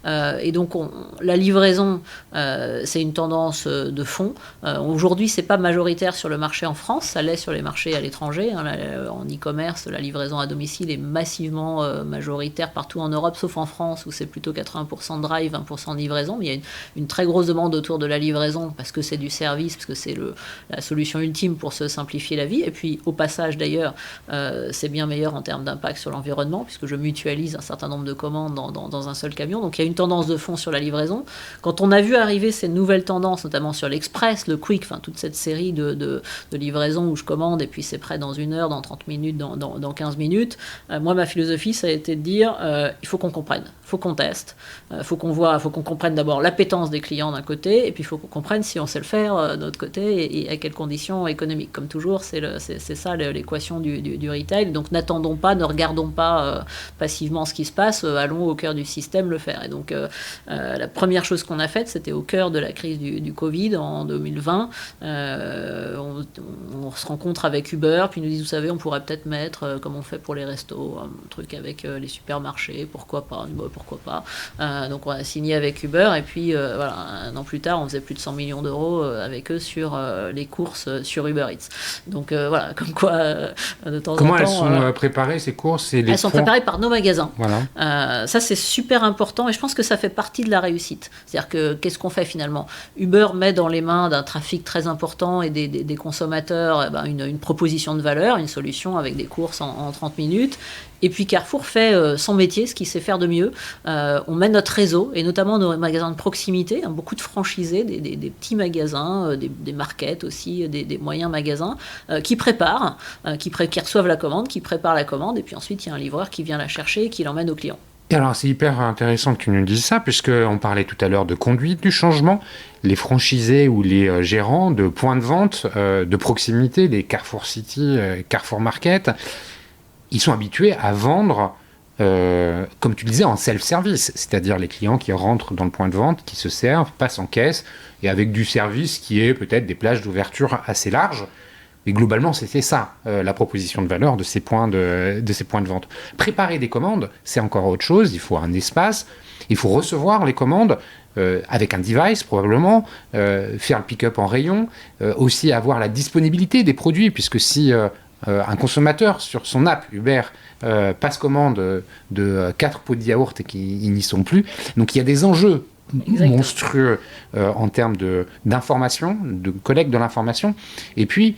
Et donc, la livraison, c'est une tendance de fond. Aujourd'hui, ce n'est pas majoritaire sur le marché en France, ça l'est sur les marchés à l'étranger. En e-commerce, la livraison à domicile est massivement majoritaire partout en Europe, sauf en France, où c'est plutôt 80% de drive, 20% de livraison. Mais il y a une très grosse demande autour de la livraison, parce que c'est du service, parce que c'est la solution ultime pour se simplifier la vie. Et puis, au passage, d'ailleurs, c'est bien meilleur en termes d'impact sur l'environnement, puisque je mutualise un certain nombre de commandes dans un seul camion. Donc il y a une tendance de fond sur la livraison. Quand on a vu arriver ces nouvelles tendances, notamment sur l'express, le quick, enfin toute cette série de livraisons où je commande et puis c'est prêt dans 1 heure, dans 30 minutes, dans 15 minutes, moi ma philosophie ça a été de dire il faut qu'on comprenne, il faut qu'on teste, il faut qu'on comprenne d'abord l'appétence des clients d'un côté, et puis il faut qu'on comprenne si on sait le faire de l'autre côté, et à quelles conditions économiques. Comme toujours, c'est ça l'équation du retail. Donc n'attendons pas, ne regardons pas passivement ce qui se passe, allons au cœur du système le faire. Et donc la première chose qu'on a faite, c'était au cœur de la crise du Covid en 2020. On se rencontre avec Uber, puis ils nous disent, vous savez, on pourrait peut-être mettre, comme on fait pour les restos, un truc avec les supermarchés, pourquoi pas, donc on a signé avec Uber, et puis voilà, 1 an plus tard, on faisait plus de 100 millions d'euros avec eux sur les courses sur Uber Eats. Donc voilà, comme quoi de temps en temps... Comment elles sont préparées, ces courses? Elles sont préparées par nos magasins. Voilà. Ça, c'est super important, et je pense que ça fait partie de la réussite. C'est-à-dire que qu'est-ce qu'on fait finalement? Uber met dans les mains d'un trafic très important et des consommateurs une proposition de valeur, une solution avec des courses en 30 minutes. Et puis Carrefour fait son métier, ce qu'il sait faire de mieux. On mène notre réseau, et notamment nos magasins de proximité, hein, beaucoup de franchisés, des petits magasins, des markets aussi, des moyens magasins, qui préparent, qui reçoivent la commande, qui préparent la commande, et puis ensuite il y a un livreur qui vient la chercher et qui l'emmène au client. Et alors, c'est hyper intéressant que tu nous dises ça, puisqu'on parlait tout à l'heure de conduite du changement. Les franchisés ou les gérants de points de vente de proximité, des Carrefour City, Carrefour Market, ils sont habitués à vendre, comme tu le disais, en self-service, c'est-à-dire les clients qui rentrent dans le point de vente, qui se servent, passent en caisse, et avec du service qui est peut-être des plages d'ouverture assez larges. Mais globalement, c'était ça, la proposition de valeur de ces points de vente. Préparer des commandes, c'est encore autre chose. Il faut un espace, il faut recevoir les commandes avec un device probablement, faire le pick-up en rayon, aussi avoir la disponibilité des produits, puisque si un consommateur sur son app Uber passe commande de 4 pots de yaourt et qu'ils n'y sont plus, donc il y a des enjeux monstrueux en termes d'information, de collecte de l'information, et puis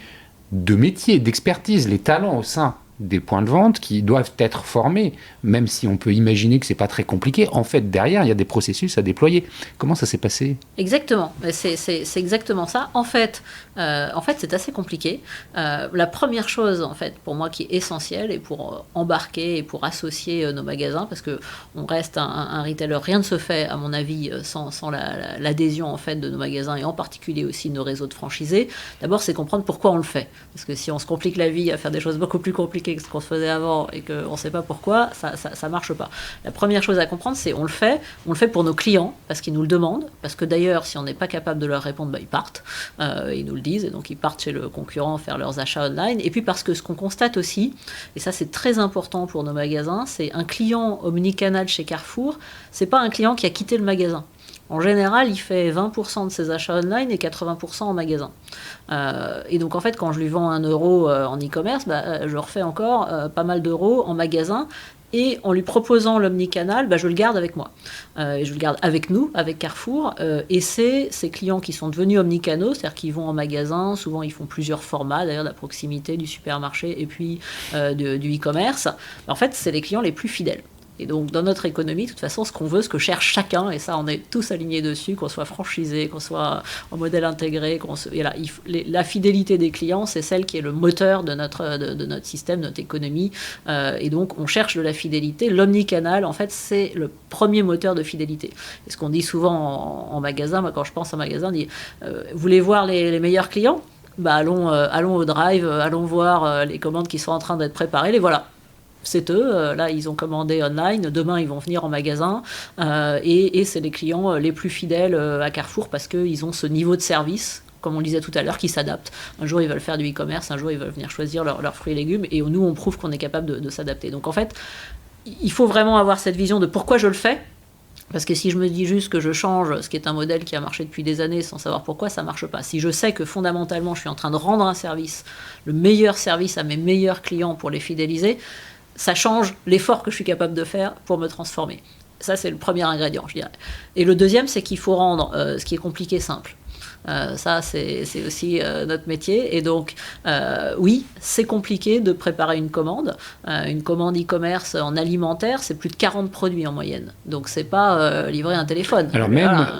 de métier, d'expertise, les talents au sein des points de vente qui doivent être formés, même si on peut imaginer que c'est pas très compliqué. En fait, derrière, il y a des processus à déployer. Comment ça s'est passé ? Exactement, c'est exactement ça. En fait, c'est assez compliqué. La première chose, en fait, pour moi, qui est essentielle, et pour embarquer et pour associer nos magasins, parce que on reste un retailer, rien ne se fait, à mon avis, sans l'adhésion en fait de nos magasins, et en particulier aussi de nos réseaux de franchisés. D'abord, c'est comprendre pourquoi on le fait, parce que si on se complique la vie à faire des choses beaucoup plus compliquées que ce qu'on se faisait avant et qu'on ne sait pas pourquoi, ça marche pas. La première chose à comprendre, c'est on le fait pour nos clients, parce qu'ils nous le demandent, parce que d'ailleurs, si on n'est pas capable de leur répondre, ils partent, ils nous le disent, et donc ils partent chez le concurrent faire leurs achats online, et puis parce que ce qu'on constate aussi, et ça c'est très important pour nos magasins, c'est un client omnicanal chez Carrefour, c'est pas un client qui a quitté le magasin. En général, il fait 20% de ses achats online et 80% en magasin. Et donc, en fait, quand je lui vends 1 euro en e-commerce, je refais encore pas mal d'euros en magasin. Et en lui proposant l'omnicanal, je le garde avec moi. Et je le garde avec nous, avec Carrefour. Et c'est ces clients qui sont devenus omnicanaux, c'est-à-dire qu'ils vont en magasin. Souvent, ils font plusieurs formats, d'ailleurs, de la proximité, du supermarché et puis du e-commerce. En fait, c'est les clients les plus fidèles. Et donc, dans notre économie, de toute façon, ce qu'on veut, ce que cherche chacun, et ça, on est tous alignés dessus, qu'on soit franchisé, qu'on soit en modèle intégré, la fidélité des clients, c'est celle qui est le moteur de notre système, de notre économie. Et donc, on cherche de la fidélité. L'omnicanal, en fait, c'est le premier moteur de fidélité. Et ce qu'on dit souvent en magasin, moi, quand je pense en magasin, on dit vous voulez voir les meilleurs clients ? Allons au drive, allons voir les commandes qui sont en train d'être préparées, les voilà. C'est eux, là ils ont commandé online, demain ils vont venir en magasin et c'est les clients les plus fidèles à Carrefour parce qu'ils ont ce niveau de service, comme on le disait tout à l'heure, qui s'adapte. Un jour ils veulent faire du e-commerce, un jour ils veulent venir choisir leurs fruits et légumes et nous on prouve qu'on est capable de s'adapter. Donc en fait, il faut vraiment avoir cette vision de pourquoi je le fais. Parce que si je me dis juste que je change, ce qui est un modèle qui a marché depuis des années sans savoir pourquoi, ça ne marche pas. Si je sais que fondamentalement je suis en train de rendre un service, le meilleur service à mes meilleurs clients pour les fidéliser, ça change l'effort que je suis capable de faire pour me transformer. Ça, c'est le premier ingrédient, je dirais. Et le deuxième, c'est qu'il faut rendre ce qui est compliqué simple. Ça, c'est aussi notre métier. Et donc, oui, c'est compliqué de préparer une commande. Une commande e-commerce en alimentaire, c'est plus de 40 produits en moyenne. Donc, c'est pas livrer un téléphone. Alors,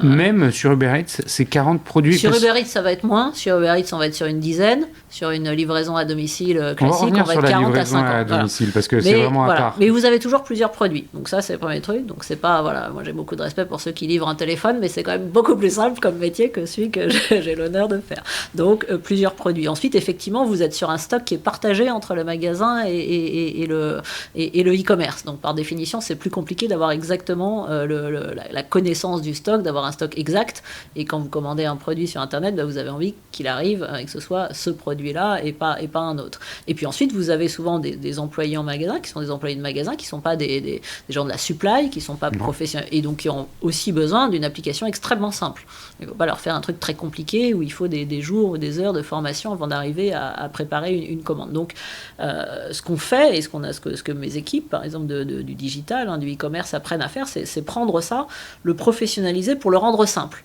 même sur Uber Eats, c'est 40 produits. Sur Uber Eats, ça va être moins. Sur Uber Eats, on va être sur une dizaine. Sur une livraison à domicile classique, on va être 40 à 50. À domicile, parce que c'est vraiment à part. Mais vous avez toujours plusieurs produits. Donc ça, c'est le premier truc. Donc c'est pas, moi j'ai beaucoup de respect pour ceux qui livrent un téléphone, mais c'est quand même beaucoup plus simple comme métier que celui que j'ai l'honneur de faire. Donc plusieurs produits. Ensuite, effectivement, vous êtes sur un stock qui est partagé entre le magasin et le e-commerce. Donc par définition, c'est plus compliqué d'avoir exactement la connaissance du stock, d'avoir un stock exact. Et quand vous commandez un produit sur Internet, vous avez envie qu'il arrive et que ce soit ce produit-là et pas un autre. Et puis ensuite, vous avez souvent des employés en magasin qui sont des employés de magasin, qui ne sont pas des gens de la supply, qui ne sont pas professionnels, et donc qui ont aussi besoin d'une application extrêmement simple. Il ne faut pas leur faire un truc très compliqué, où il faut des jours ou des heures de formation avant d'arriver à préparer une commande. Donc, ce qu'on fait, et ce que mes équipes, par exemple, du digital, du e-commerce, apprennent à faire, c'est prendre ça, le professionnaliser pour le rendre simple,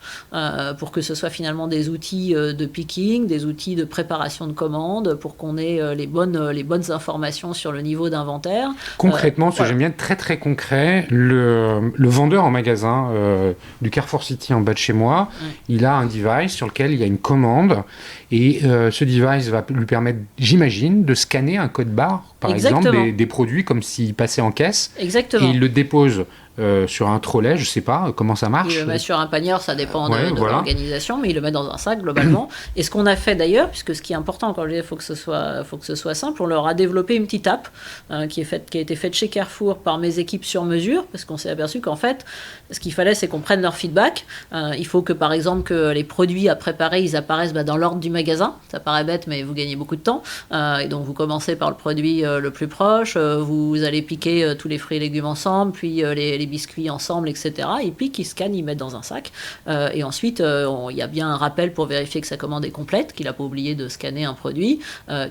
pour que ce soit finalement des outils de picking, des outils de préparation de commandes, pour qu'on ait les bonnes informations sur le niveau d'inventaire. Concrètement, ce que j'aime bien, très très concret, le vendeur en magasin du Carrefour City en bas de chez moi, il a un device sur lequel il y a une commande, et ce device va lui permettre, j'imagine, de scanner un code barre, par exemple, des produits comme s'il passait en caisse. Exactement. Et il le dépose sur un trolley, je sais pas comment ça marche. Il le met sur un panier, ça dépend de l'organisation, mais il le met dans un sac globalement. Et ce qu'on a fait d'ailleurs, puisque ce qui est important quand je dis faut que ce soit simple, on leur a développé une petite app qui a été faite chez Carrefour par mes équipes sur mesure, parce qu'on s'est aperçu qu'en fait, ce qu'il fallait, c'est qu'on prenne leur feedback. Il faut que par exemple que les produits à préparer, ils apparaissent dans l'ordre du magasin. Ça paraît bête, mais vous gagnez beaucoup de temps. Et donc vous commencez par le produit le plus proche, vous allez piquer tous les fruits et légumes ensemble, puis les biscuits ensemble, etc. Et puis ils scannent, ils mettent dans un sac. Et ensuite, il y a bien un rappel pour vérifier que sa commande est complète, qu'il n'a pas oublié de scanner un produit,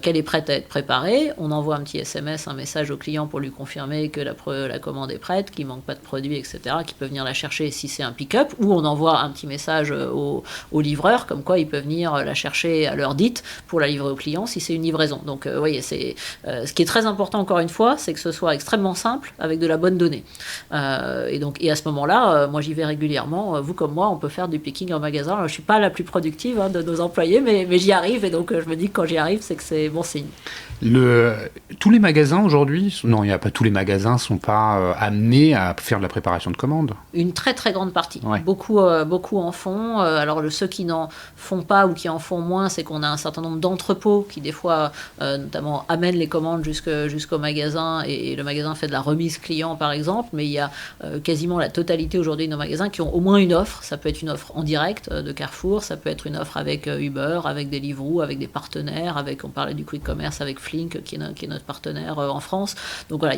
qu'elle est prête à être préparée. On envoie un petit SMS, un message au client pour lui confirmer que la commande est prête, qu'il ne manque pas de produit, etc., qu'il peut venir la chercher si c'est un pick-up, ou on envoie un petit message au livreur, comme quoi il peut venir la chercher à l'heure dite pour la livrer au client si c'est une livraison. Donc, vous voyez, ce qui est très important, encore une fois, c'est que ce soit extrêmement simple, avec de la bonne donnée. Et à ce moment-là, moi j'y vais régulièrement. Vous comme moi, on peut faire du picking en magasin. Alors, je suis pas la plus productive de nos employés, mais j'y arrive, et donc je me dis que quand j'y arrive, c'est que c'est bon signe. Tous les magasins aujourd'hui, non, il n'y a pas tous les magasins sont pas amenés à faire de la préparation de commandes. Une très très grande partie. Ouais. Beaucoup en font. Alors ceux qui n'en font pas ou qui en font moins, c'est qu'on a un certain nombre d'entrepôts qui des fois, notamment, amènent les commandes jusqu'au magasin, et le magasin fait de la remise client par exemple. Mais il y a quasiment la totalité aujourd'hui de nos magasins qui ont au moins une offre. Ça peut être une offre en direct de Carrefour, ça peut être une offre avec Uber, avec Deliveroo, avec des partenaires, on parlait du quick commerce avec Flink qui est notre partenaire en France. Donc voilà,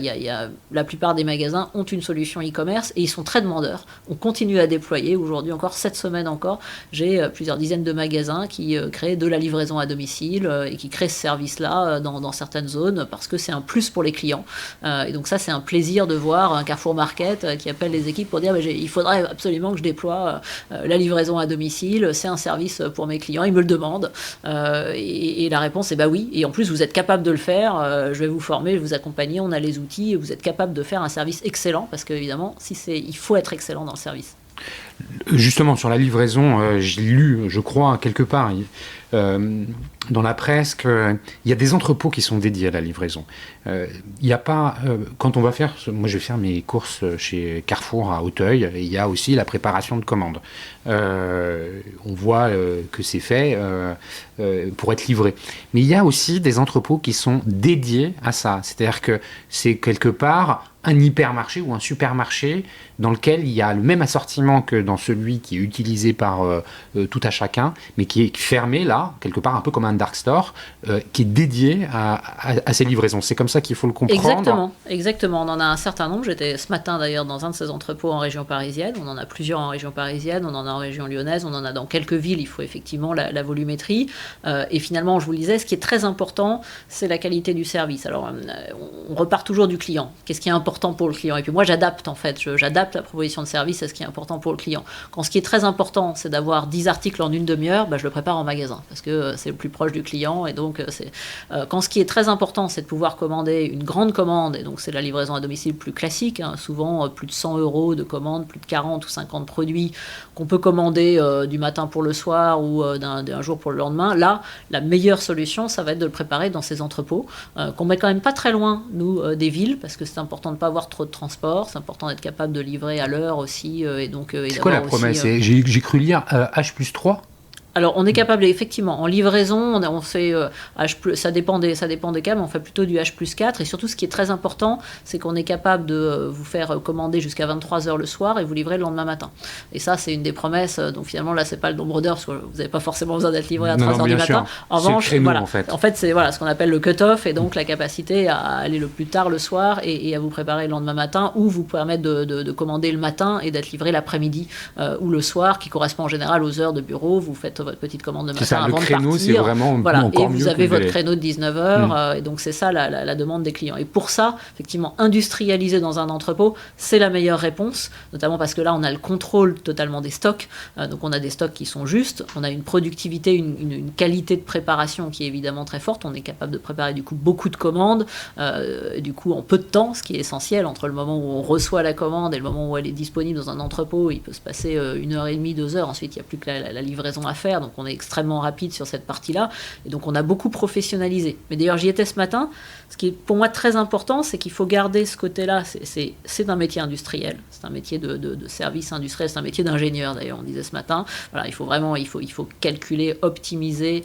la plupart des magasins ont une solution e-commerce et ils sont très demandeurs. On continue à déployer. Aujourd'hui encore, cette semaine encore, j'ai plusieurs dizaines de magasins qui créent de la livraison à domicile et qui créent ce service-là dans certaines zones parce que c'est un plus pour les clients. Et donc ça, c'est un plaisir de voir un Carrefour Market qui appelle les équipes pour dire il faudrait absolument que je déploie la livraison à domicile. C'est un service pour mes clients. Ils me le demandent. Et la réponse est oui. Et en plus, vous êtes capable de le faire. Je vais vous former, je vais vous accompagner. On a les outils et vous êtes capable de faire un service excellent parce qu'évidemment, il faut être excellent dans le service. Justement, sur la livraison, j'ai lu, je crois, quelque part, dans la presse, qu'il y a des entrepôts qui sont dédiés à la livraison. Il n'y a pas... quand on va faire... Moi, je vais faire mes courses chez Carrefour à Auteuil, et il y a aussi la préparation de commandes. On voit que c'est fait pour être livré. Mais il y a aussi des entrepôts qui sont dédiés à ça. C'est-à-dire que c'est quelque part un hypermarché ou un supermarché dans lequel il y a le même assortiment que dans celui qui est utilisé par tout à chacun, mais qui est fermé là, quelque part un peu comme un dark store, qui est dédié à ces livraisons. C'est comme ça qu'il faut le comprendre. Exactement. On en a un certain nombre. J'étais ce matin d'ailleurs dans un de ces entrepôts en région parisienne. On en a plusieurs en région parisienne, on en a en région lyonnaise, on en a dans quelques villes. Il faut effectivement la volumétrie. Et finalement, je vous le disais, ce qui est très important, c'est la qualité du service. Alors, on repart toujours du client. Qu'est-ce qui est important pour le client? Et puis moi, j'adapte en fait. J'adapte la proposition de service à ce qui est important pour le client. Quand ce qui est très important, c'est d'avoir 10 articles en une demi-heure, je le prépare en magasin parce que c'est le plus proche du client. Et donc, quand ce qui est très important, c'est de pouvoir commander une grande commande, et donc c'est la livraison à domicile plus classique, souvent plus de 100 € de commande, plus de 40 ou 50 produits qu'on peut commander du matin pour le soir ou d'un jour pour le lendemain. Là, la meilleure solution, ça va être de le préparer dans ces entrepôts qu'on met quand même pas très loin, nous, des villes, parce que c'est important de ne pas avoir trop de transport, c'est important d'être capable de livrer à l'heure aussi. Et donc, c'est quoi la promesse? J'ai cru lire H+3. Alors, on est capable, effectivement, en livraison, on fait ça dépend des cas, mais on fait plutôt du H+4. Et surtout, ce qui est très important, c'est qu'on est capable de vous faire commander jusqu'à 23h le soir et vous livrer le lendemain matin. Et ça, c'est une des promesses. Donc, finalement, là, c'est pas le nombre d'heures, parce que vous n'avez pas forcément besoin d'être livré à 3h du matin. En revanche, en fait, c'est ce qu'on appelle le cut-off, et donc la capacité à aller le plus tard le soir et à vous préparer le lendemain matin, ou vous permettre de commander le matin et d'être livré l'après-midi ou le soir, qui correspond en général aux heures de bureau. Vous faites votre petite commande de C'est matin ça, avant le créneau, de partir. c'est vraiment encore et mieux vous que avez le votre délai. créneau de 19h, et donc c'est ça la demande des clients. Et pour ça, effectivement, industrialiser dans un entrepôt, c'est la meilleure réponse, notamment parce que là, on a le contrôle totalement des stocks. Donc on a des stocks qui sont justes, on a une productivité, une qualité de préparation qui est évidemment très forte. On est capable de préparer du coup beaucoup de commandes, du coup en peu de temps, ce qui est essentiel. Entre le moment où on reçoit la commande et le moment où elle est disponible dans un entrepôt, il peut se passer 1h30, 2 heures. Ensuite, il n'y a plus que la livraison à faire. Donc on est extrêmement rapide sur cette partie-là. Et donc on a beaucoup professionnalisé. Mais d'ailleurs, j'y étais ce matin. Ce qui est pour moi très important, c'est qu'il faut garder ce côté-là. C'est un métier industriel, c'est un métier de service industriel, c'est un métier d'ingénieur d'ailleurs, on disait ce matin. Voilà, il faut calculer, optimiser.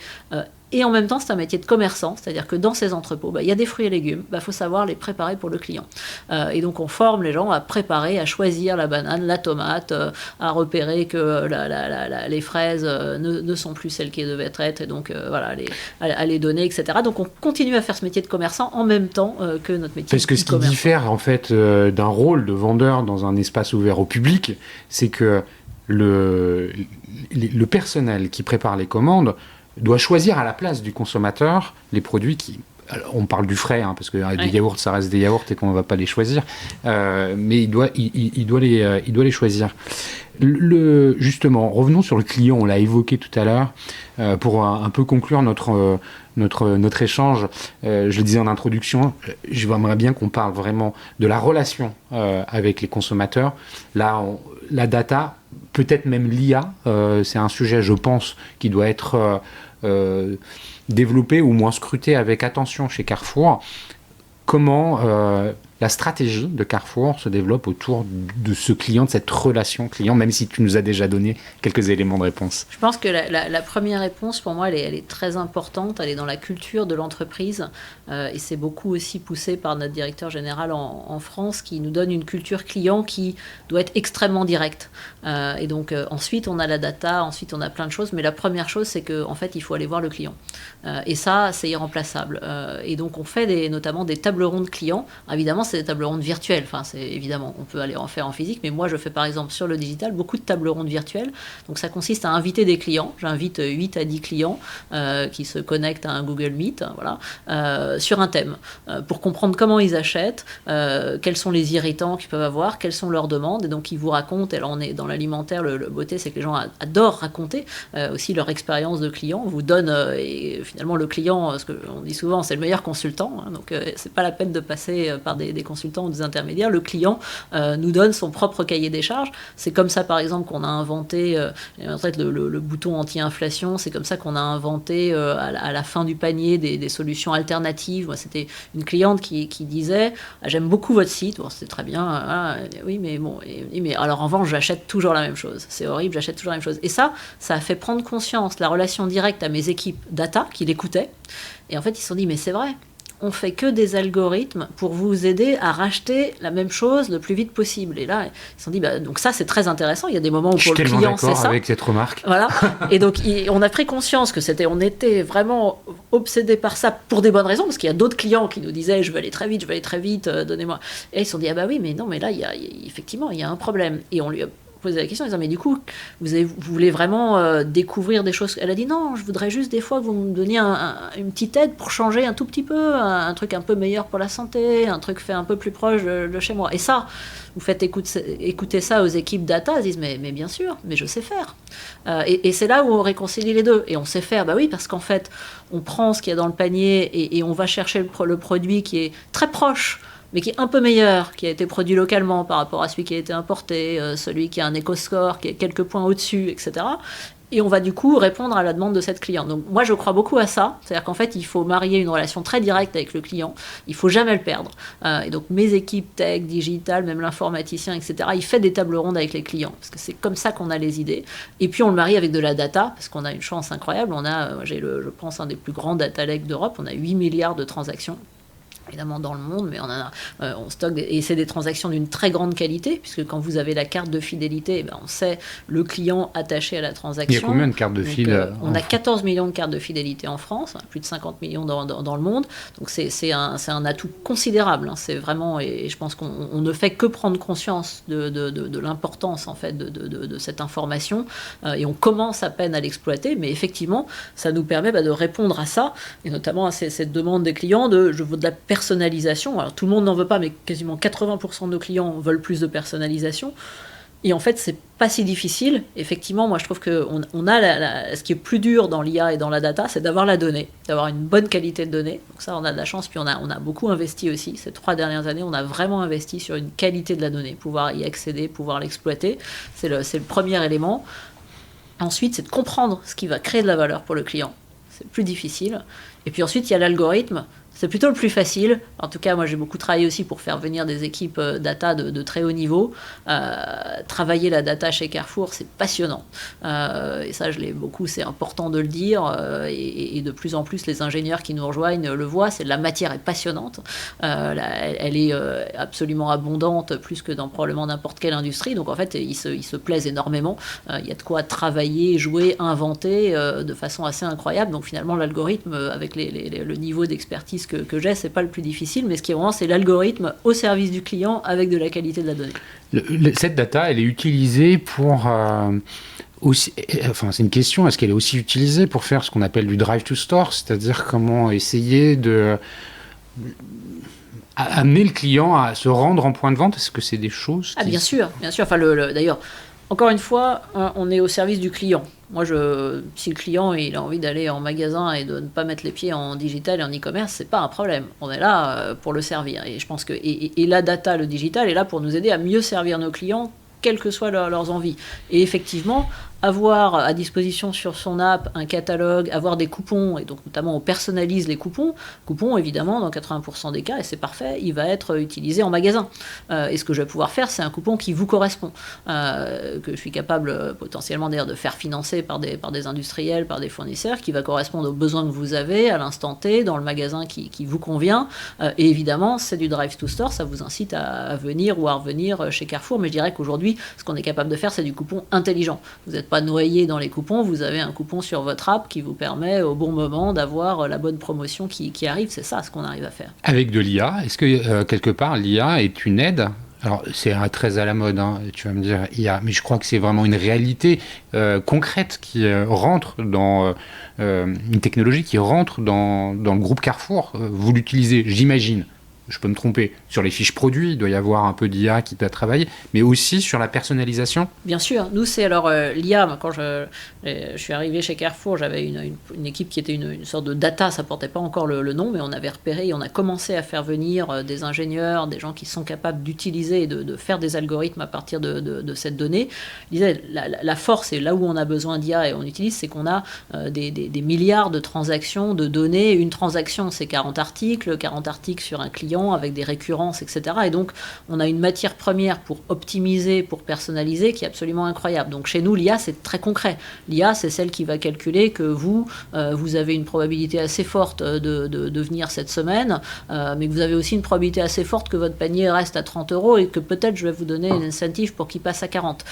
Et en même temps, c'est un métier de commerçant, c'est-à-dire que dans ces entrepôts, il y a des fruits et légumes, faut savoir les préparer pour le client. Et donc on forme les gens à préparer, à choisir la banane, la tomate, à repérer que les fraises ne sont plus celles qui devaient être, et donc à les donner, etc. Donc on continue à faire ce métier de commerçant en même temps que notre métier Parce que ce qui diffère en fait d'un rôle de vendeur dans un espace ouvert au public, c'est que le personnel qui prépare les commandes doit choisir à la place du consommateur les produits qui... Alors, on parle du frais, parce que des yaourts, ça reste des yaourts et qu'on ne va pas les choisir, mais il doit les choisir. Justement, revenons sur le client, on l'a évoqué tout à l'heure, pour un peu conclure notre échange. Je le disais en introduction, j'aimerais bien qu'on parle vraiment de la relation avec les consommateurs. Là, la data, peut-être même l'IA, c'est un sujet, je pense, qui doit être développé ou moins scruté avec attention chez Carrefour. Comment la stratégie de Carrefour se développe autour de ce client, de cette relation client, même si tu nous as déjà donné quelques éléments de réponse. Je pense que la première réponse, pour moi, elle est très importante. Elle est dans la culture de l'entreprise. Et c'est beaucoup aussi poussé par notre directeur général en France, qui nous donne une culture client qui doit être extrêmement directe. Et donc, ensuite, on a la data, ensuite, on a plein de choses. Mais la première chose, c'est qu'en fait, il faut aller voir le client. Et ça, c'est irremplaçable. Et donc, on fait notamment des tables rondes clients. Évidemment, c'est des tables rondes virtuelles. Enfin, évidemment, on peut aller en faire en physique. Mais moi, je fais par exemple sur le digital beaucoup de tables rondes virtuelles. Donc, ça consiste à inviter des clients. J'invite 8 à 10 clients qui se connectent à un Google Meet, sur un thème, pour comprendre comment ils achètent, quels sont les irritants qu'ils peuvent avoir, quelles sont leurs demandes. Et donc, ils vous racontent. Et là, on est dans l'alimentaire. Le beauté, c'est que les gens adorent raconter aussi leur expérience de client. On vous donne, et finalement, le client, ce qu'on dit souvent, c'est le meilleur consultant. Donc, c'est pas la peine de passer par des consultants ou des intermédiaires. Le client nous donne son propre cahier des charges. C'est comme ça, par exemple, qu'on a inventé en fait, le bouton anti-inflation. C'est comme ça qu'on a inventé à la fin du panier des solutions alternatives. Moi, c'était une cliente qui disait j'aime beaucoup votre site. Bon, c'était très bien. Oui, mais bon. Mais alors, en revanche, j'achète toujours la même chose. C'est horrible, j'achète toujours la même chose. Et ça a fait prendre conscience la relation directe à mes équipes data qui l'écoutaient. Et en fait, ils se sont dit mais c'est vrai. On fait que des algorithmes pour vous aider à racheter la même chose le plus vite possible. Et là, ils se sont dit, donc ça, c'est très intéressant. Il y a des moments où pour le client, c'est ça. Je suis tellement d'accord avec cette remarque. Voilà. Et donc, on a pris conscience que on était vraiment obsédés par ça pour des bonnes raisons, parce qu'il y a d'autres clients qui nous disaient, je veux aller très vite, donnez-moi. Et ils se sont dit, ah bah oui, mais non, mais là, effectivement, il y a un problème. Et on lui a posé la question en disant, mais du coup, vous voulez vraiment découvrir des choses. Elle a dit, non, je voudrais juste des fois que vous me donniez une petite aide pour changer un tout petit peu, un truc un peu meilleur pour la santé, un truc fait un peu plus proche de chez moi. Et ça, vous faites écouter ça aux équipes data, elles disent, mais bien sûr, mais je sais faire. Et c'est là où on réconcilie les deux. Et on sait faire, bah oui, parce qu'en fait, on prend ce qu'il y a dans le panier et on va chercher le produit qui est très proche, mais qui est un peu meilleur, qui a été produit localement par rapport à celui qui a été importé, celui qui a un éco-score, qui est quelques points au-dessus, etc. Et on va du coup répondre à la demande de cette cliente. Donc moi, je crois beaucoup à ça. C'est-à-dire qu'en fait, il faut marier une relation très directe avec le client. Il ne faut jamais le perdre. Et donc mes équipes tech, digital, même l'informaticien, etc., il fait des tables rondes avec les clients. Parce que c'est comme ça qu'on a les idées. Et puis on le marie avec de la data, parce qu'on a une chance incroyable. J'ai je pense, un des plus grands data lakes d'Europe. On a 8 milliards de transactions. évidemment dans le monde, mais on stocke, et c'est des transactions d'une très grande qualité, puisque quand vous avez la carte de fidélité, on sait le client attaché à la transaction. Il y a combien de cartes de fil On a 14 millions de cartes de fidélité en France, plus de 50 millions dans le monde, donc c'est un atout considérable, c'est vraiment, et je pense qu'on ne fait que prendre conscience de l'importance en fait de cette information, et on commence à peine à l'exploiter, mais effectivement, ça nous permet de répondre à ça, et notamment à cette demande des clients je veux de la personnalisation. Alors tout le monde n'en veut pas, mais quasiment 80% de nos clients veulent plus de personnalisation. Et en fait, c'est pas si difficile. Effectivement, moi je trouve que ce qui est plus dur dans l'IA et dans la data, c'est d'avoir la donnée, d'avoir une bonne qualité de données. Donc ça, on a de la chance. Puis on a beaucoup investi aussi. Ces 3 dernières années, on a vraiment investi sur une qualité de la donnée, pouvoir y accéder, pouvoir l'exploiter. C'est le premier élément. Ensuite, c'est de comprendre ce qui va créer de la valeur pour le client. C'est plus difficile. Et puis ensuite, il y a l'algorithme. C'est plutôt le plus facile. En tout cas, moi, j'ai beaucoup travaillé aussi pour faire venir des équipes data de très haut niveau. Travailler la data chez Carrefour, c'est passionnant. Et ça, je l'ai beaucoup, c'est important de le dire. Et de plus en plus, les ingénieurs qui nous rejoignent le voient. La matière est passionnante. Elle est absolument abondante, plus que dans probablement n'importe quelle industrie. Donc, en fait, ils se plaisent énormément. Il y a de quoi travailler, jouer, inventer de façon assez incroyable. Donc, finalement, l'algorithme, avec le niveau d'expertise que j'ai, c'est pas le plus difficile, mais ce qui est vraiment, c'est l'algorithme au service du client avec de la qualité de la donnée. Cette data, elle est utilisée pour aussi, enfin c'est une question, est-ce qu'elle est aussi utilisée pour faire ce qu'on appelle du drive to store, c'est-à-dire comment essayer de amener le client à se rendre en point de vente? Est-ce que c'est des choses bien sûr. Enfin, d'ailleurs, encore une fois, on est au service du client. Moi, si le client il a envie d'aller en magasin et de ne pas mettre les pieds en digital et en e-commerce, c'est pas un problème. On est là pour le servir. Et je pense que et la data, le digital est là pour nous aider à mieux servir nos clients, quelles que soient leurs envies. Et effectivement, avoir à disposition sur son app un catalogue, avoir des coupons, et donc notamment on personnalise les coupons. Coupons, évidemment, dans 80% des cas, et c'est parfait, il va être utilisé en magasin. Et ce que je vais pouvoir faire, c'est un coupon qui vous correspond, que je suis capable potentiellement d'ailleurs de faire financer par des industriels, par des fournisseurs, qui va correspondre aux besoins que vous avez à l'instant T, dans le magasin qui vous convient. Et évidemment, c'est du drive to store, ça vous incite à venir ou à revenir chez Carrefour, mais je dirais qu'aujourd'hui, ce qu'on est capable de faire, c'est du coupon intelligent. Vous n'êtes pas noyé dans les coupons, vous avez un coupon sur votre app qui vous permet au bon moment d'avoir la bonne promotion qui arrive. C'est ça ce qu'on arrive à faire. Avec de l'IA, est-ce que quelque part l'IA est une aide? Alors c'est très à la mode, tu vas me dire IA, mais je crois que c'est vraiment une réalité concrète qui rentre dans une technologie qui rentre dans le groupe Carrefour. Vous l'utilisez, j'imagine. Je peux me tromper. Sur les fiches produits, il doit y avoir un peu d'IA qui doit travailler, mais aussi sur la personnalisation. Bien sûr. Nous, c'est alors l'IA. Quand je suis arrivé chez Carrefour, j'avais une équipe qui était une sorte de data, ça portait pas encore le nom, mais on avait repéré et on a commencé à faire venir des ingénieurs, des gens qui sont capables d'utiliser et de faire des algorithmes à partir de cette donnée. Je disais, la force, et là où on a besoin d'IA et on utilise, c'est qu'on a des milliards de transactions, de données. Une transaction, c'est 40 articles sur un client, avec des récurrences, etc. Et donc, on a une matière première pour optimiser, pour personnaliser, qui est absolument incroyable. Donc, chez nous, l'IA, c'est très concret. L'IA, c'est celle qui va calculer que vous avez une probabilité assez forte de venir cette semaine, mais que vous avez aussi une probabilité assez forte que votre panier reste à 30 € et que peut-être je vais vous donner une incentive pour qu'il passe à 40.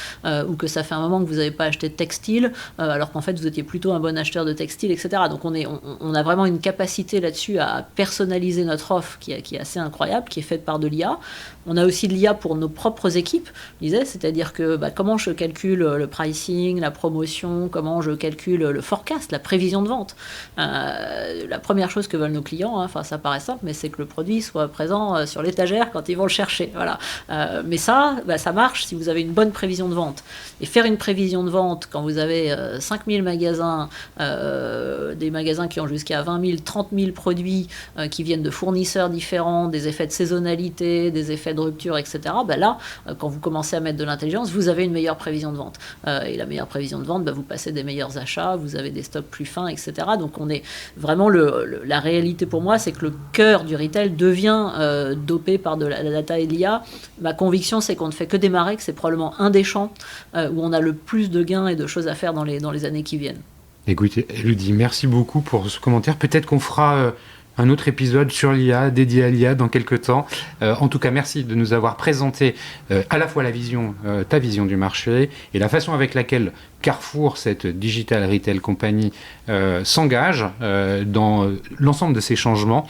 Ou que ça fait un moment que vous n'avez pas acheté de textile, alors qu'en fait, vous étiez plutôt un bon acheteur de textile, etc. Donc, on a vraiment une capacité là-dessus à personnaliser notre offre qui est assez incroyable, qui est faite par de l'IA. On a aussi de l'IA pour nos propres équipes, je disais, c'est-à-dire que comment je calcule le pricing, la promotion, comment je calcule le forecast, la prévision de vente. La première chose que veulent nos clients, ça paraît simple, mais c'est que le produit soit présent sur l'étagère quand ils vont le chercher. Voilà. Mais ça marche si vous avez une bonne prévision de vente. Et faire une prévision de vente quand vous avez 5000 magasins, des magasins qui ont jusqu'à 20 000, 30 000 produits qui viennent de fournisseurs différents, des effets de saisonnalité, des effets de rupture, etc. Là, quand vous commencez à mettre de l'intelligence, vous avez une meilleure prévision de vente. Et la meilleure prévision de vente, vous passez des meilleurs achats, vous avez des stocks plus fins, etc. Donc on est vraiment la réalité pour moi, c'est que le cœur du retail devient dopé par de la data et de l'IA. Ma conviction, c'est qu'on ne fait que démarrer, que c'est probablement un des champs où on a le plus de gains et de choses à faire dans les années qui viennent. Écoutez, Elodie, merci beaucoup pour ce commentaire. Peut-être qu'on fera un autre épisode sur l'IA, dédié à l'IA dans quelques temps. En tout cas, merci de nous avoir présenté à la fois ta vision du marché et la façon avec laquelle Carrefour, cette Digital Retail Company, s'engage dans l'ensemble de ces changements.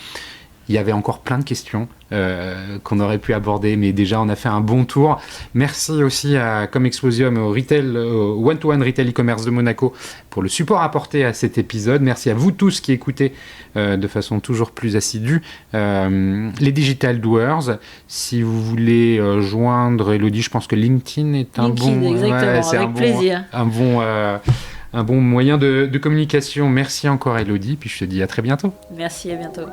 Il y avait encore plein de questions qu'on aurait pu aborder, mais déjà on a fait un bon tour. Merci aussi à Comexposium, au One-to-One Retail e-commerce de Monaco pour le support apporté à cet épisode. Merci à vous tous qui écoutez de façon toujours plus assidue les Digital Doers. Si vous voulez joindre Elodie, je pense que LinkedIn est un avec plaisir. Un bon moyen de communication. Merci encore Elodie, puis je te dis à très bientôt. Merci, à bientôt.